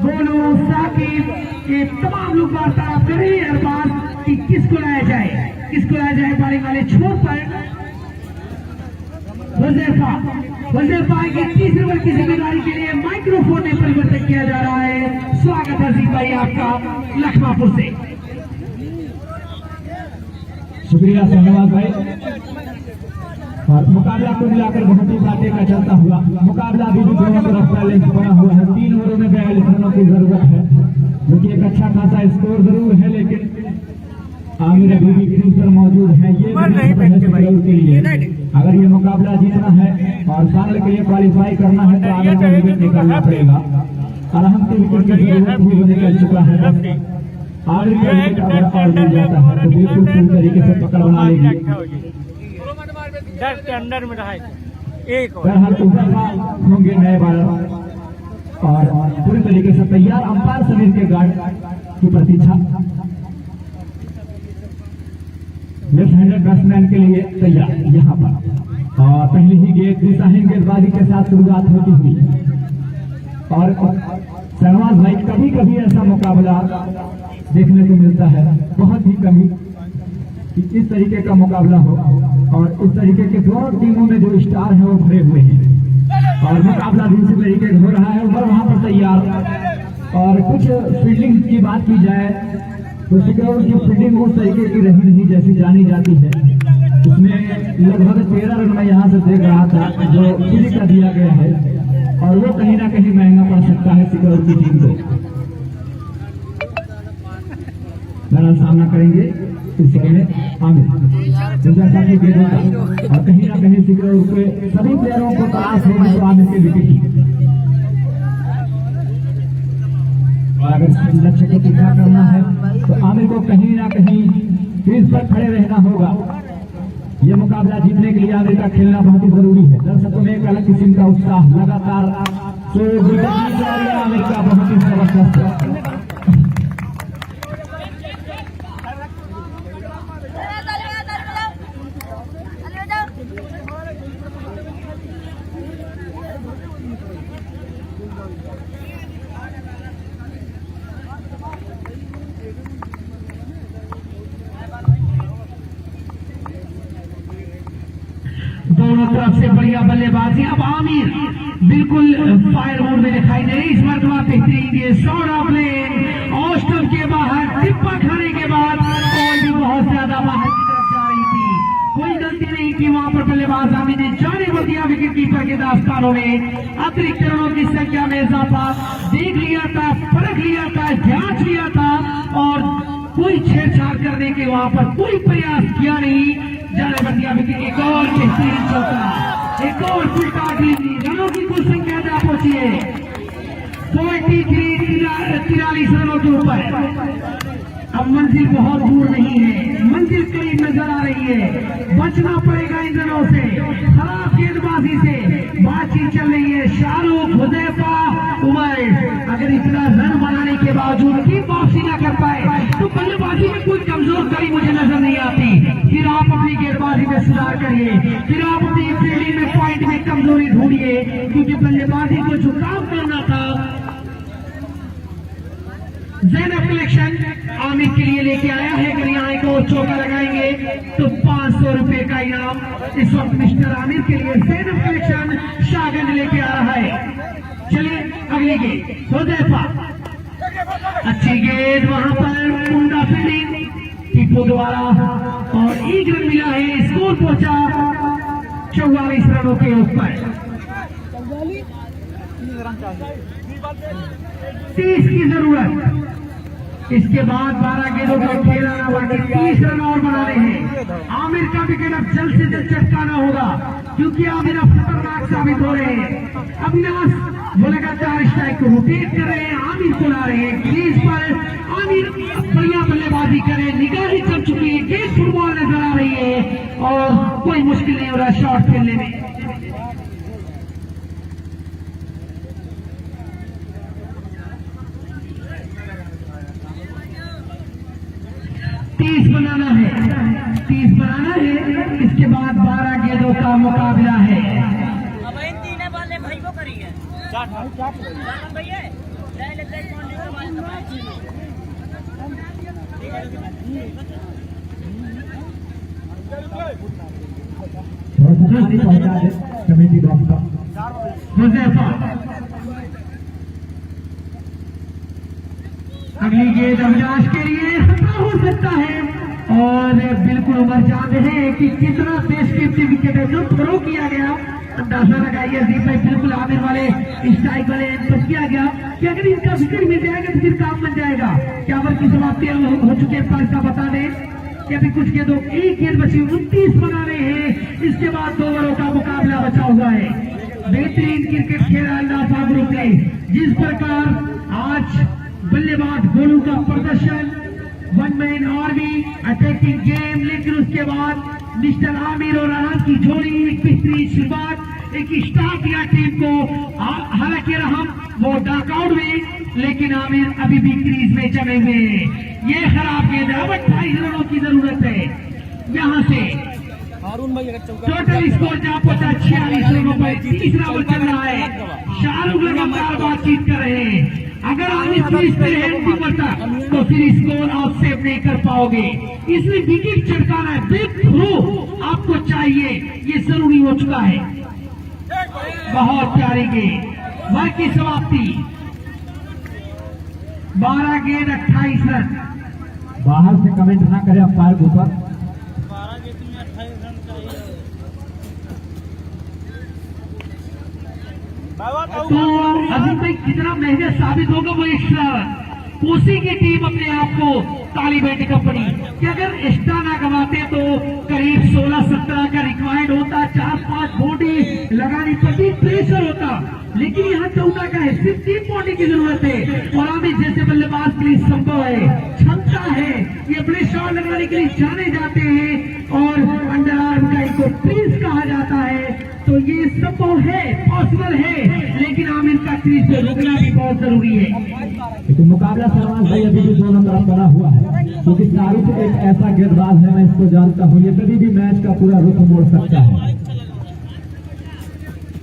गोलू, साकिब ये तमाम लोग वार्तालाप कर रहे हैं हर बार कि किसको लाया जाए, किसको लाया जाए। बॉलिंग वाले छोर पर वजीफा की 30 ओवर की जिम्मेदारी के लिए माइक्रोफोन में परिवर्तन किया जा रहा है। स्वागत है जी भाई आपका लखमापुर से। शुक्रिया धन्यवाद भाई। और मुकाबला को मिलाकर बहुत ही बातें का चलता हुआ मुकाबला अभी भी दोनों तरफ बैलेंस बना हुआ है। 3 ओवरों में 42 रनों की जरूरत है, जो कि एक अच्छा खासा स्कोर जरूर है। लेकिन आमिर अभी भी क्रूजर मौजूद है, ये के लिए अगर ये मुकाबला जीतना है और फाइनल के लिए क्वालिफाई करना है तो आमिर को विकेट निकालना पड़ेगा। और हम तो विकेट की जरूरत भी निकल चुका है। आमिर का विकेट अगर और मिल जाता है तो बिल्कुल पूरी तरीके से पकड़ बना लेगी। के अंदर में रहा एक बहरहाल उजैफा होंगे नए बॉलर और पूरी तरीके से तैयार। अंपायर समीर के गार्ड की प्रतीक्षा, लेफ्ट हैंडेड बैट्समैन के लिए तैयार यहाँ पर। और पहली ही गेंद दिशाहीन गेंदबाजी के साथ शुरुआत होती हुई और शहनाज भाई कभी कभी ऐसा मुकाबला देखने को मिलता है, बहुत ही कभी, कि इस तरीके का मुकाबला हो और इस तरीके के दोनों टीमों में जो स्टार हैं वो भरे हुए हैं और मुकाबला भी इसी तरीके से हो रहा है। उधर वहां पर तैयार। और कुछ फील्डिंग की बात की जाए तो सिकरौल की फील्डिंग उस तरीके की रही नहीं जैसी जानी जाती है। उसमें लगभग 13 रन मैं यहाँ से देख रहा था जो फ्री का दिया गया है और वो कहीं ना कहीं महंगा पड़ सकता है सिकरौल की टीम को। मेरा सामना करेंगे इस समय आमिर साथी गेंदों का और कहीं ना कहीं सिकरौल के सभी प्लेयरों को तलाश होगी तो आमिर के विकेट की। और अगर लक्ष्य को पूरा करना है तो आमिर को कहीं ना कहीं क्रीज पर खड़े रहना होगा। ये मुकाबला जीतने के लिए आमिर का खेलना बहुत ही जरूरी है। दर्शकों में एक अलग किस्म का उत्साह लगातार आमिर का बहुत ही जबरदस्त। दोनों तरफ से बढ़िया बल्लेबाजी। अब आमिर बिल्कुल फायर मोड में दिखाई दे रही। इस मरतबा बेहतरीन ये शॉट आपने और स्टंप के बाहर टिप्पा खाने के बाद बॉल भी बहुत ज्यादा बाहर की तरफ जा रही थी। कोई गलती नहीं की वहां पर बल्लेबाज आमिर ने जाने को दिया। विकेट कीपर के दास्तानों ने अतिरिक्त रनों की संख्या में इजाफा देख लिया था, परख लिया था, जांच लिया था और कोई छेड़छाड़ करने के वहां पर कोई प्रयास किया नहीं। जाने बंदिया विकेट एक और बेहतरीन चौका, एक और फुलटा डिलीवरी। रनों की कुल संख्या जा पहुंची है 43 रनों के ऊपर। अब मंजिल बहुत दूर नहीं है, मंजिल करीब नजर आ रही है। बचना पड़ेगा इन रनों से, खराब गेंदबाजी से। बातचीत चल रही है शाहरुख, हुदैफा, उमर। अगर इतना रन बनाने के बावजूद टीम वापसी न कर पाए तो बल्लेबाजी में कोई कमजोर कड़ी मुझे नजर नहीं आती। फिर आप अपनी गेंदबाजी में सुधार करिए, फिर आप अपनी फील्डिंग में पॉइंट में कमजोरी ढूंढिए, क्योंकि बल्लेबाजी को जो काम करना था। ज़ैनब कलेक्शन आमिर के लिए लेके आया है। अगर यहाँ को चौका लगाएंगे तो 500 रुपए का इनाम इस वक्त मिस्टर आमिर के लिए ज़ैनब कलेक्शन शाहगंज लेके आ रहा है। चलिए अगली गेंद हुदैफा, अच्छी गेंद वहां पर मुंडा फील्डिंग टीपू द्वारा और एक रन मिला है। स्कोर पहुंचा 44 रनों के ऊपर। 30 की जरूरत। इसके बाद 12 गेंदों का खेल आना बाकी, 30 रन और बनाने हैं। आमिर का विकेट अब जल्द से जल्द चटकाना होगा क्योंकि आमिर अब खतरनाक साबित हो रहे हैं। अविनाश वो लगातार स्ट्राइक को रोटेट कर रहे हैं, आमिर को ला रहे हैं क्रीज पर। आमिर बढ़िया बल्लेबाजी करे, निगाहें चल चुकी है, गेंद फुटबॉल नजर आ रही है और कोई मुश्किल नहीं हो रहा शॉट खेलने में। तीस बनाना है। इसके बाद 12 गेंदों का मुकाबला है। अब इन तीन वाले भाई को करिए भैया कमेटी बॉक्स का अगली गेंद अविनाश के लिए खतरा हो सकता है और बिल्कुल उमर जानते हैं कि कितना तेज कीमती विकेट है जो थ्रो किया गया। अंदाजा लगाइए दीप भाई, बिल्कुल आमिर वाले स्ट्राइक वाले तो किया गया कि अगर इनका विकेट मिल जाएगा तो फिर काम बन जाएगा। क्या ओवर की समाप्ति हो चुकी है इसका बता दें कि अभी कुछ गेंदों, एक गेंद बची, 29 बना रहे हैं। इसके बाद 2 ओवरों का मुकाबला बचा हुआ है। बेहतरीन क्रिकेट खेला नाफा ग्रुप ने। जिस प्रकार आज बल्लेबाज गोलू का प्रदर्शन, 1 मैन आर्मी अटैकिंग गेम, लेकिन उसके बाद मिस्टर आमिर और अनंत की जोड़ी एक बेहतरीन शुरुआत, एक स्टार दिया टीम को। हालांकि हम वो डॉकआउट में, लेकिन आमिर अभी भी क्रीज में जमे हुए हैं। ये खराब गेंद है। अब 28 रनों की जरूरत है यहाँ से। टोटल स्कोर जहाँ पहुंचा 46 रनों पर। तीसरा ओवर चल रहा है। शाहरुख लगातार बातचीत कर रहे हैं। अगर आप इस हैंड नहीं करता तो फिर स्कोर आप सेव नहीं कर पाओगे। इसलिए विकेट चटकाना है, ब्रेक थ्रू आपको चाहिए, ये जरूरी हो चुका है। बहुत प्यारी गेंद, वह की समाप्ति 12 गेंद 28 रन। बाहर से कमेंट ना करें अंपायर के ऊपर। तो अभी तक कितना मेहनत साबित होगा वो एक्स्ट्रा कोसी की टीम अपने आप को ताली बैठी कंपनी कि अगर एक्स्ट्रा ना गवाते तो करीब 16-17 का रिक्वायर्ड होता, 4-5 बॉडी लगानी पड़ती, प्रेशर होता। लेकिन यहाँ 14 का है, सिर्फ 3 बॉडी की जरूरत है और आमिर जैसे बल्लेबाज के लिए संभव है, क्षमता है, ये अपने शॉट लगाने के लिए जाने जाते हैं और अंडर आर्म का इनको क्रीज कहा जाता है। तो ये संभव है, पॉसिबल है, लेकिन आमिर का क्रीज पे रुकना भी बहुत जरूरी है। तो मुकाबला सरवान भाई अभी भी दोनों तरफ बना हुआ है, क्योंकि शाहरुख एक ऐसा गेंदबाज है, मैं इसको जानता हूँ, ये कभी भी मैच का पूरा रुख मोड़ सकता है,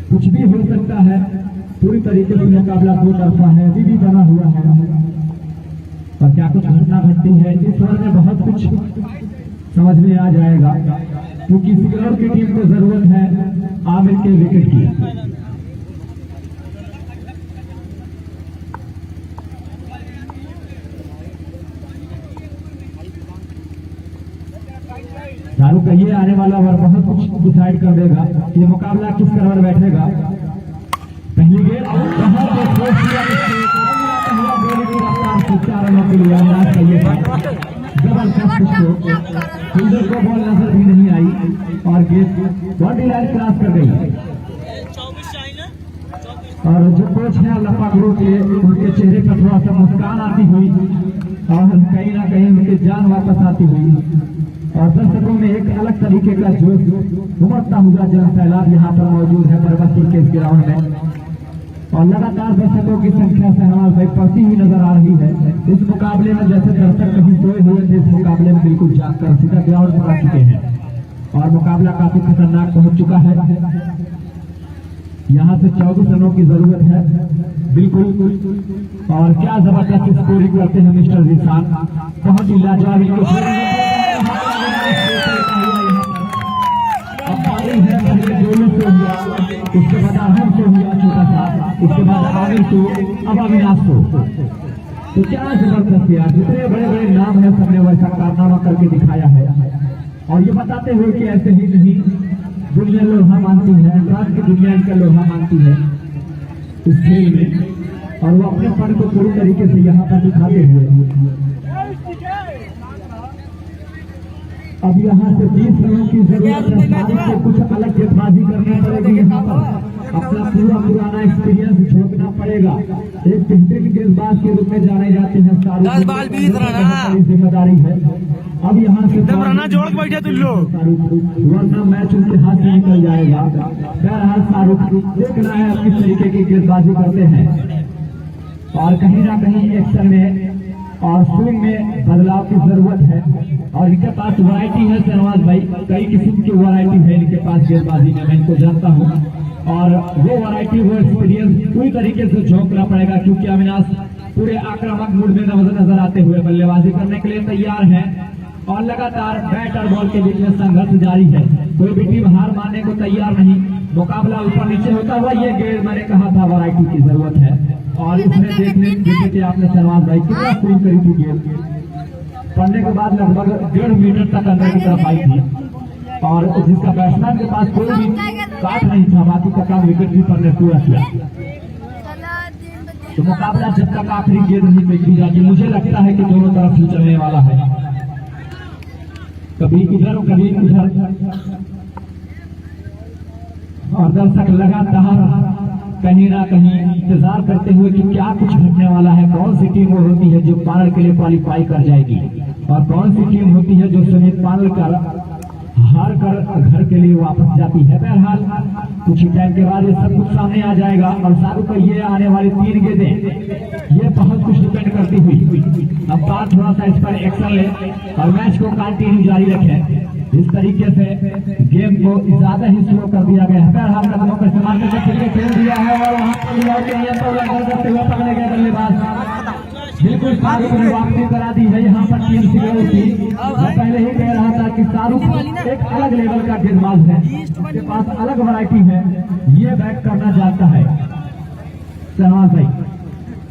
कुछ भी हो सकता है। पूरी तरीके से मुकाबला दो तरफा है, अभी भी बना हुआ है और क्या कुछ घटना घटती है इस ओवर में बहुत कुछ समझ में आ जाएगा, क्योंकि सिकरौर की टीम को जरूरत है आमिर के विकेट की। शाहरुख का ये आने वाला ओवर बहुत कुछ डिसाइड कर देगा कि मुकाबला किस तरह बैठेगा। पहली गेंद रफ्तार के लिए अंदाज चाहिए था, जबरदस्त उसको फील्डर को बॉल नजर भी नहीं आई और गेंद बॉडी लाइन क्रॉस कर गई। और जो कोच है लपा गुरु के, उनके चेहरे पर थोड़ा सा मुस्कान आती हुई और कहीं ना कहीं उनकी जान वापस आती हुई और दर्शकों में एक अलग तरीके का जोश उमड़ता हुआ जन सैलाब यहाँ पर मौजूद है परबतपुर के इस ग्राउंड में और लगातार दर्शकों की संख्या से हमारे भाई बढ़ती हुई नजर आ रही है। इस मुकाबले में जैसे दर्शक कहीं सोए हुए थे, इस मुकाबले में बिल्कुल जागकर सीधा ग्राउंड पर आ चुके हैं और मुकाबला काफी खतरनाक पहुंच चुका है। यहाँ से 24 रनों की जरूरत है बिल्कुल, और क्या जबरदस्त स्कोरिंग करते हैं मिस्टर जिसान, बहुत ही लाजवाब इनको से हुआ, उसके बाद अहम से हुआ छोटा सा, उसके बाद आमिर को, अब अविनाश को। तो क्या जबरदस्त यार, जितने बड़े बड़े नाम है सबने वैसा कारनामा करके दिखाया है और ये बताते हुए कि ऐसे ही नहीं दुनिया लोहा मानती है, रात की दुनिया इनका लोहा मानती है इस खेल में और वो अपने फन को पूरी तरीके से यहाँ पर दिखाते हुए अब यहाँ से 20 रनों की जरूरत है। शाहरुख को कुछ अलग गेंदबाजी करनी पड़ेगी, यहाँ पर अपना पूरा पुराना एक्सपीरियंस झोंकना पड़ेगा। एक बेहतरीन गेंदबाज के रूप में जाने जाते हैं शाहरुख, जिम्मेदारी है अब यहाँ से जोड़ बैठे तुम लोग, वरना मैच उनके हाथ से निकल जाएगा। बहरहाल शाहरुख देखना है अब किस तरीके की गेंदबाजी करते हैं और कहीं ना कहीं एक्शन में और स्विंग में बदलाव की जरूरत है और इनके पास वैरायटी है शहनवाज भाई, कई किस्म की वैरायटी है इनके पास गेंदबाजी में, मैं इनको जानता हूँ और वो वैरायटी वो एक्सपीरियंस पूरी तरीके से झोंकना पड़ेगा, क्योंकि अविनाश पूरे आक्रामक मूड में नजर आते हुए बल्लेबाजी करने के लिए तैयार है और लगातार बैट और बॉल के बीच में संघर्ष जारी है। कोई भी टीम हार मानने को तैयार नहीं, मुकाबला ऊपर नीचे होता हुआ ये गेंद मैंने कहा था वैरायटी की जरूरत है और इसमें देखने देखे थे आपने शहनवाज भाई कितना स्विंग करी थी गेंद, पड़ने के बाद लगभग 1.5 मीटर तक अंदर की तरफ आई थी और जिसका बैट्समैन के पास कोई भी काट नहीं था, बाकी का काम विकेट कीपर ने पूरा किया। तो मुकाबला जब तक आखिरी गेंद नहीं फेंकी जाती, मुझे लगता है कि दोनों तरफ ही चलने वाला है, कभी इधर कभी उधर और दर्शक लगातार कहीं ना कहीं इंतजार करते हुए कि क्या कुछ घटने वाला है, कौन सी टीम वो होती है जो फाइनल के लिए क्वालिफाई कर जाएगी और कौन सी टीम होती है जो सेमीफाइनल कर हार कर घर के लिए वापस जाती है। बहरहाल कुछ ही टाइम के बाद ये सब कुछ सामने आ जाएगा और शाहरुख को ये आने वाली 3 गेंदें ये बहुत कुछ डिपेंड करती हुई अब बात थोड़ा सा इस पर एक्शन ले और मैच को कंटिन्यू जारी रखें। इस तरीके से गेम को ज्यादा ही स्लो कर दिया गया है, बहरहाल कदमों का इस्तेमाल करके खेल दिया है और वहां पर करते हुए पकड़े गए बल्लेबाज बिल्कुल शाहरुख ने वापसी करा दी है यहाँ पर टीम सिगरेट की। मैं पहले ही कह रहा था कि शाहरुख एक अलग लेवल का गेंदबाज है, उसके पास अलग वैरायटी है, ये बैट करना जानता है। शहनाज भाई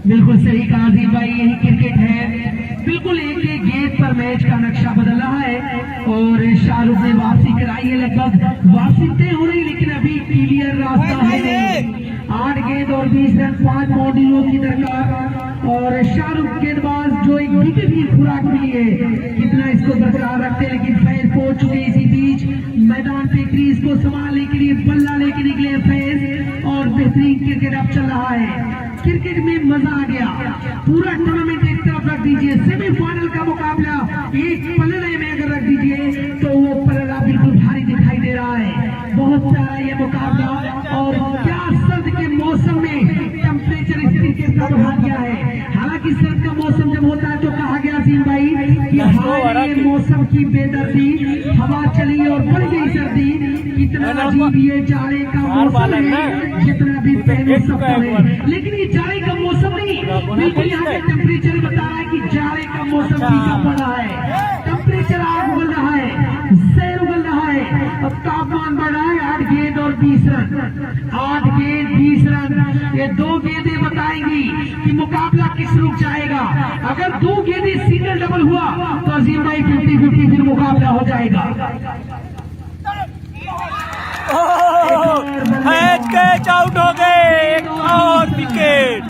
बिल्कुल सही कहा अजीम भाई, यही क्रिकेट है। बिल्कुल एक एक गेंद पर मैच का नक्शा बदल रहा है और शाहरुख ने वापसी कराई है, लगभग वापसी तय हो रही, लेकिन अभी क्लियर रास्ता है नहीं। 8 गेंद और 20 रन, 5 बाउंड्रियों की दरकार और शाहरुख गेंदबाज जो एक विकेट की खुराक मिली है, कितना इसको बरकरार रखते हैं, लेकिन फैज पहुंच चुके इसी बीच मैदान पे क्रीज को संभालने के लिए बल्ला लेके निकले फैज और बेहतरीन क्रिकेट अब चल रहा है। क्रिकेट में मजा आ गया, पूरा टूर्नामेंट एक तरफ रख दीजिए, सेमीफाइनल का मुकाबला एक पलड़े में अगर रख दीजिए तो वो पलड़ा बिल्कुल भारी दिखाई दे रहा है। बहुत प्यारा ये मुकाबला और क्या सर्द के मौसम में टेम्परेचर इस क्रिकेट का बढ़ा दिया है। हालांकि सर्द का मौसम जब होता है तो कहा गया सिंह भाई कि हाय ये मौसम की बेदर्दी, हवा चली और बढ़ गई सर्दी, कितना अजीब ये जाड़े का मौसम है, जितना भी पहले सकता है, लेकिन ये जाड़े का मौसम नहीं, बिल्कुल यहाँ पे टेम्परेचर बता रहा है कि जाड़े का मौसम फीका पड़ रहा है, टेम्परेचर आग उगल रहा है, सैर उगल रहा है, अब तापमान बढ़ रहा है। 8 गेंद और 20 रन, 8 गेंद 20 रन, ये 2 गेंदें बताएंगी कि मुकाबला किस रुख जाएगा। अगर 2 गेंदें सिंगल डबल हुआ तो अजीम भाई 50-50 फिर मुकाबला हो जाएगा। कैच आउट हो गए, एक और विकेट,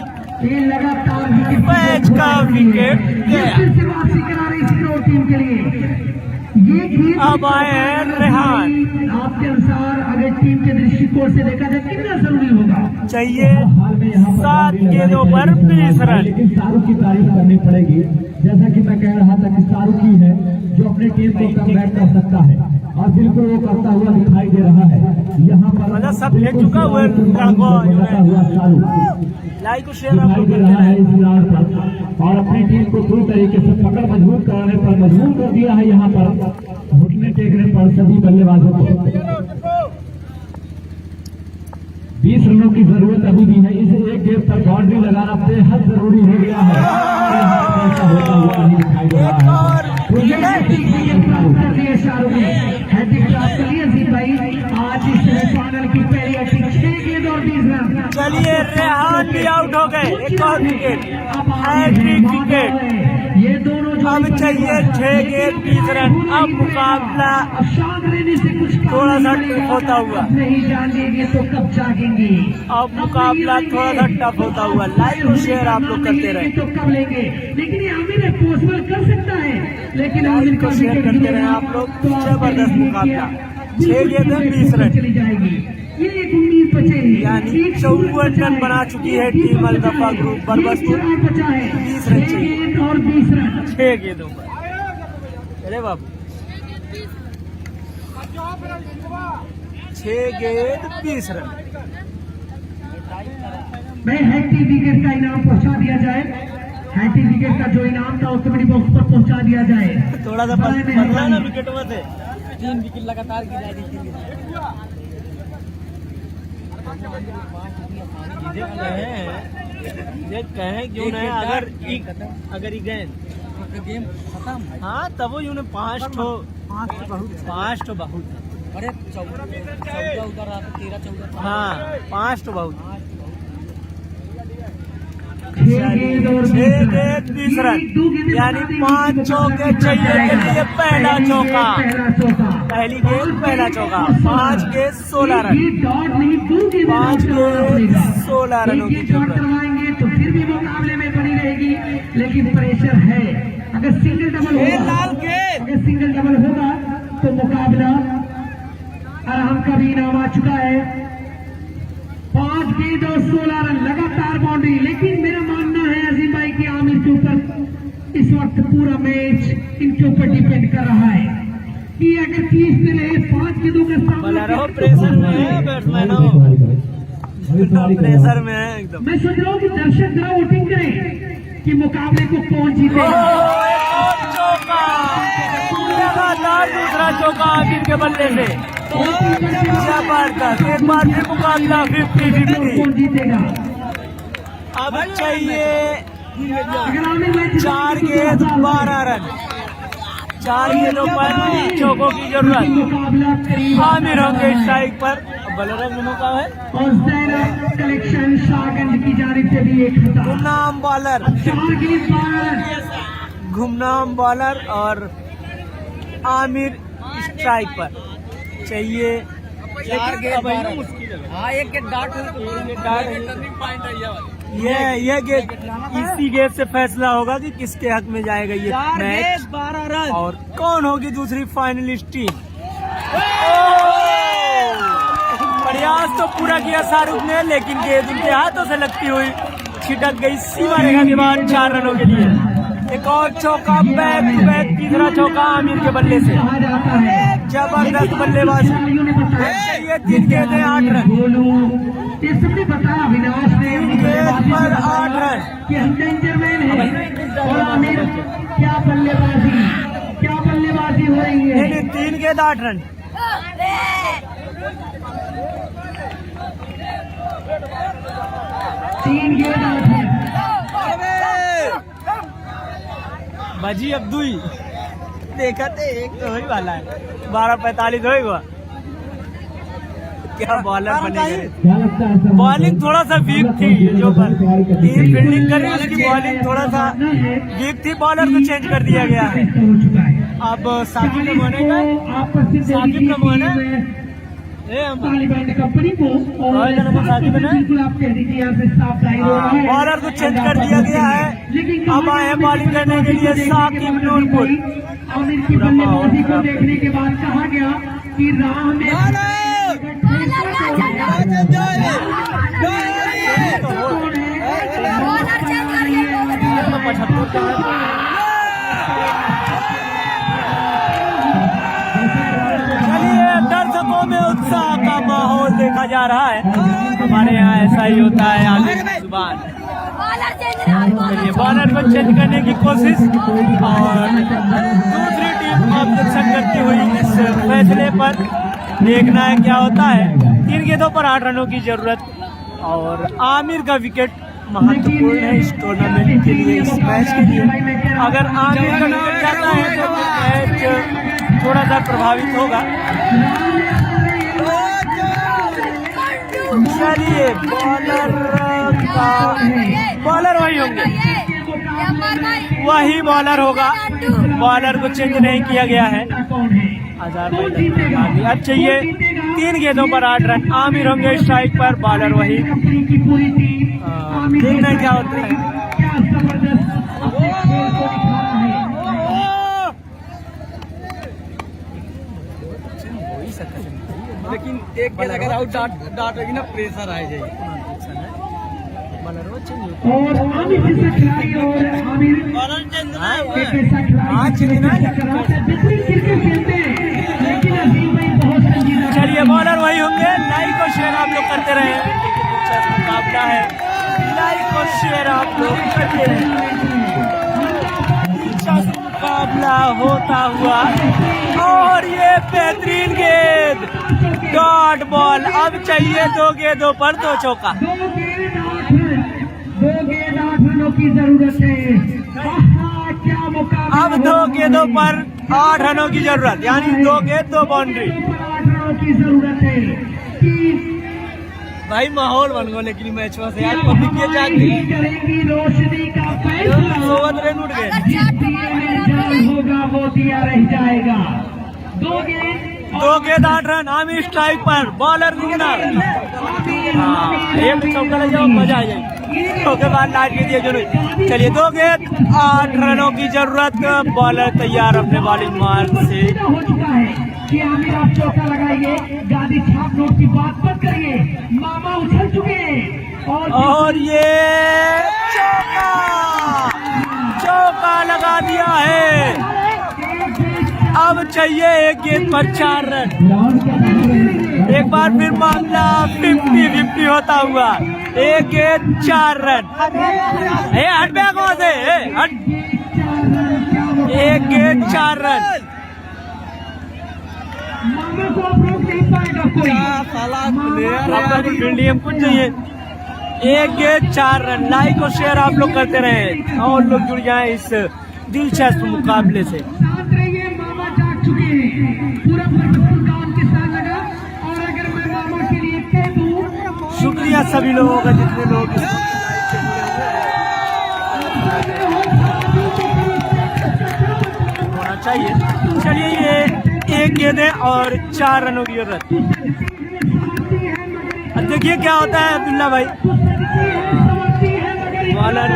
ये लगातार मैच का विकेट गया। फिर से वापसी करा रही सिक्योर टीम के लिए। ये गेंद अब आए हैं रेहान। आपके अनुसार अगर टीम के दृष्टिकोण से देखा जाए कितना जरूरी होगा? चाहिए 7 गेंदों पर 20 रन। लेकिन शाहरुख की तारीफ करनी पड़ेगी, जैसा कि मैं कह रहा था कि शाहरुख ही है जो अपनी टीम को कम बैट कर सकता है और बिल्कुल वो करता हुआ दिखाई दे रहा है। यहाँ पर मतलब सब ले चुका हुआ शाहरुख लाइक को शेयर आप दिखाई लोग दे रहा है इस ग्राउंड पर और अपनी टीम को पूरी तरीके से पकड़ मजबूत कराने पर मजबूर कर दिया है। यहाँ पर घुटने टेकने पर सभी बल्लेबाजों को 20 रनों की जरूरत अभी भी है। इस एक गेंद पर बाउंड्री लगाना बेहद जरूरी हो गया है, ऐसा होता हुआ नहीं दिखाई दे रहा है। शाहरुख ने हैट्रिक प्राप्त कर लिया अजीम भाई, आज इस सेमीफाइनल की पहली हैट्रिक, 6 गेंद और 20 रन। चलिए रेहान भी आउट हो गए, एक और विकेट, हैट्रिक विकेट। ये दोनों अब चाहिए 6 गेंद 20 रन। अब मुकाबला शांत रहने से कुछ थोड़ा सा टफ होता हुआ, नहीं जानेंगे तो कब जागेंगे। अब मुकाबला थोड़ा सा टफ होता हुआ। लाइक और शेयर आप लोग करते रहे, तो कब लेंगे, लेकिन ये आमिर पॉसिबल कर सकता है, लेकिन आमिर को शेयर करते रहे आप लोग। जबरदस्त मुकाबला, 6 गेंद 20 रन, चली जाएगी, ये एक उम्मीद बचेगी। यानी 54 रन बना चुकी है टीम अलगफा ग्रुप बरबसपुर। 20 रन चाहिए और 20 रन 6 गेंदों पर। अरे बाबू 6 गेंद 20 रन। मैं हैट्रिक विकेट का इनाम पहुंचा दिया जाए, हैट्रिक विकेट का जो इनाम था उसको मेरी बॉक्स पर पहुंचा दिया जाए। थोड़ा सा बदला ना विकेट में से, 3 विकेट लगातार गिरा दी। ये कहें क्यों नहीं, अगर ये गेम खत्म, हाँ तब वो यूं 5 तो बहुत, अरे 14 उधर रहा था, 13-14, हाँ 5 तो बहुत। 6 गेंद 20 रन, यानी 5 चौके चाहिए के लिए पहला चौका, पहली गेंद पहला चौका। 5 गेंद 16 रन, 5 गेंद 16 रनों की जरूरत। करवाएंगे तो फिर भी मुकाबले में बनी रहेगी, लेकिन प्रेशर है। अगर सिंगल डबल होगा तो मुकाबला आराम का भी इनाम आ चुका है। 5 गेंद और 16 रन, लगातार बाउंड्री, लेकिन मेरा मानना है अजीम भाई की आमिर के ऊपर इस वक्त पूरा मैच इनके ऊपर डिपेंड कर रहा है कि अगर 30 से रहे 5 गेंदों का सामना, प्रेशर में है बैट्समैन, प्रेशर में है एकदम। मैं सोच रहा हूँ कि दर्शक जरा वोटिंग करें कि मुकाबले को कौन जीतेगा। चौका, लगातार दूसरा चौका आमिर के बल्ले से, जबरदस्त। एक बार फिर मुकाबला 50-50। कौन जीतेगा। अब चाहिए 4 गेंद 12 रन, 4 गेंदों पर 3 चौकों की जरूरत। आमिर होंगे स्ट्राइक पर। बलराम दोनों का है और जैनब कलेक्शन शाहगंज की जानिब से भी 1 खिताब। गुमनाम बॉलर, 4 गेंद 12 रन। गुमनाम बॉलर और आमिर स्ट्राइक पर। चाहिए 4 गेंद 12 हाँ, एक गेंद डाट ये गेंद, इसी गेंद से फैसला होगा कि किसके हक में जाएगा ये मैच 12 रन। और कौन होगी दूसरी फाइनलिस्ट टीम। प्रयास तो पूरा किया शाहरुख ने, लेकिन गेंद उनके हाथों से लगती हुई छिटक गई सीमा रेखा के बाद 4 रनों के लिए। एक और चौका, बैक टू बैक तीसरा चौका आमिर के बल्ले से। जबरदस्त बल्लेबाजी। ये 3 गेंदें 8 रन, सबने बताया अविनाश ने 3 गेंद पर 8 रन। कि हम डेंजर मैन हैं और आमिर क्या बल्लेबाजी हो रही है। नहीं, 3 गेंद 8 रन। तीन गेंद 8 रन। बजी अब दुई देखा थे, एक तो वही वाला है। 12:45 होगा। क्या बॉलर बनेगा। बॉलिंग थोड़ा सा वीक थी, जो टीम फील्डिंग कर रही है उसकी बॉलिंग थोड़ा सा वीक थी। बॉलर को चेंज कर दिया गया है। अब साकिब ने बनेगा, साकिब ने बने कंपनी को बिल्कुल आप कह दीजिए यहाँ से साफ जाहिर हो रहा है। बॉलर को चेंज कर दिया गया है। अब आए बॉलिंग करने के लिए साकिब नूरपुर। आमिर की बल्लेबाजी को देखने के बाद कहा गया कि राह में चलिए, दर्शकों में उत्साह का माहौल देखा जा रहा है। हमारे यहाँ ऐसा ही होता है। आमिर जुबान बॉलर को चेंज करने की कोशिश और दूसरी टीम ऑब्जेक्शन करती हुई इस फैसले पर। देखना है क्या होता है। 3 गेंदों पर 8 रनों की जरूरत और आमिर का विकेट महत्वपूर्ण है इस टूर्नामेंट के लिए, इस मैच के लिए। अगर आमिर का विकेट जाता है तो मैच थोड़ा सा प्रभावित होगा। चलिए, बॉलर वही होंगे, वही बॉलर होगा। बॉलर को चेंज नहीं किया गया है। अब चाहिए 3 गेंदों पर 8 रन। आमिर होंगे स्ट्राइक पर, बॉलर वही। देखना क्या होता है। लेकिन एक गेंद अगर आउट डाट होगी ना, प्रेशर आ जाएगी। और आमिर जैसा खिलाड़ी और आमिर बेहतरीन क्रिकेट खेलते हैं, लेकिन अजीम भाई बहुत संजीदा। चलिए, बॉलर वही होंगे। लाइक और शेयर आप लोग करते रहे। मुकाबला है, लाइक और शेयर आप लोग करते रहे। मुकाबला होता हुआ और ये बेहतरीन गेंद, डॉट बॉल। अब चाहिए 2 गेंदों पर 2 चौका। 2 गेंद 8 रनों की जरूरत है। क्या मुकाबला। अब 2 गेंदों पर 8 रनों की जरूरत, यानी 2 गेंद 2 बाउंड्री। 8 रनों की जरूरत है। भाई माहौल बन गया, लेकिन मैच में से यार पब्लिक के जाती करेंगी रोशनी का फैसला। 100 रन उठ गए। होगा वो दिया रह जाएगा। 2 गेंद 8 रन। आमिर स्ट्राइक पर, बॉलर विनर। एक चौका ले जाओ, मजा आ जाएगी। उसके बाद लाइट के दिए जरूर। चलिए, 2 गेंद 8 रनों की जरूरत। बॉलर तैयार अपने बॉलिंग मार्क से। हो चुका है कि आमिर आप चौका लगाइए, गादी छाप नोट की बात मत करिए। मामा उछल चुके हैं और ये चौका लगा दिया है। अब चाहिए 1 गेंद पर 4 रन। एक बार फिर मामला 50-50 होता हुआ। 1 गेंद 4 रन। हट बैक वहां से, हट। 1 गेंद 4 रन। मामा को अब रोक नहीं पाएगा कोई। फील्डिंग कुछ चाहिए। एक गेंद 4 रन। लाइक और शेयर आप लोग करते रहे और लोग जुड़ जाएं इस दिलचस्प मुकाबले से। साथ रहिए, मामा जाग चुके हैं, पूरा भरपूर काम के साथ लगा। और अगर मैं मामा के लिए कह दूं, शुक्रिया सभी लोगों का जितने लोग इस वक्त होना चाहिए। चलिए ये एक गेंद है और 4 रनों की जरूरत। अब देखिए क्या होता है अब्दुल्ला भाई। बॉलर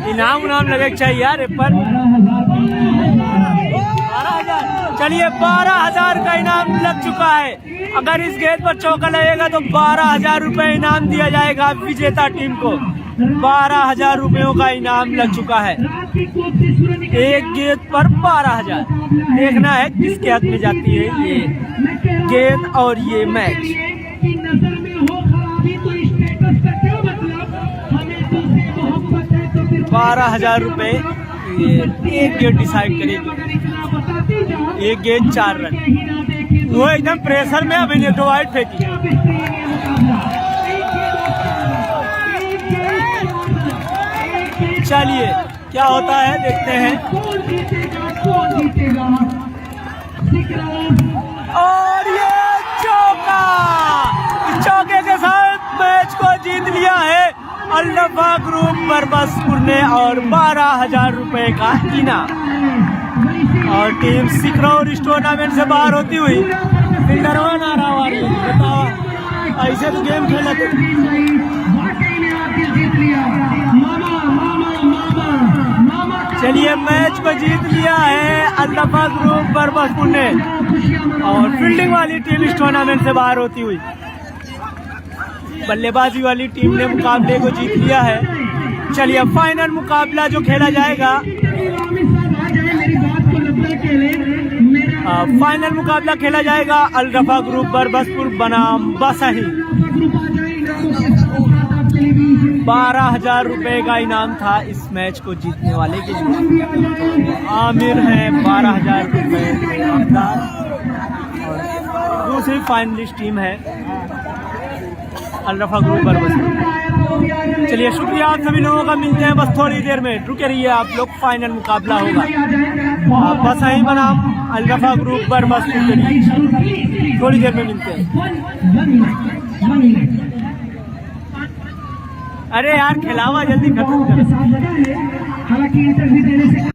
इनाम उनाम लगे चाहिए यार पर 12,000। चलिए 12,000 का इनाम लग चुका है। अगर इस गेंद पर चौका लगेगा तो 12,000 रुपए इनाम दिया जाएगा विजेता टीम को। 12,000 रुपयों का इनाम लग चुका है। एक गेंद पर 12,000। देखना है किसके हाथ में जाती है ये गेंद और ये मैच। 12,000 रुपए एक गेंद डिसाइड करेगी। एक गेंद 4 रन। वो एकदम प्रेशर में अभी ने 2 वाइड फेंकी। चलिए क्या होता है देखते हैं। और ये चौका, चौके के साथ मैच को जीत लिया है अल्लफा ग्रुप बरबसपुर ने और 12,000 रुपए का इनाम। और टीम सिकरौर इस टूर्नामेंट से बाहर होती हुई फिल्डरवा नारावार बताओ ऐसे तो गेम खेला चलिए मैच को जीत लिया है अल्लफा ग्रुप बरबसपुर ने और फील्डिंग वाली टीम इस टूर्नामेंट से बाहर होती हुई। बल्लेबाजी वाली टीम ने मुकाबले को जीत लिया है। चलिए फाइनल मुकाबला जो खेला जाएगा, फाइनल मुकाबला खेला जाएगा अल्लफा ग्रुप बरबसपुर बनाम बसही। 12,000 रुपए का इनाम था इस मैच को जीतने वाले के लिए। आमिर है 12,000 रुपए के हकदार और दूसरी फाइनलिस्ट टीम है अल्लफा ग्रुप बरबसपुर। चलिए शुक्रिया आप सभी लोगों का। मिलते हैं बस थोड़ी देर में, रुके रहिए आप लोग। फाइनल मुकाबला होगा बसही बनाम अल्लफा ग्रुप बरबसपुर के लिए। थोड़ी देर में मिलते हैं। अरे यार खिलावा जल्दी खत्म कर। हालांकि इंटरव्यू देने से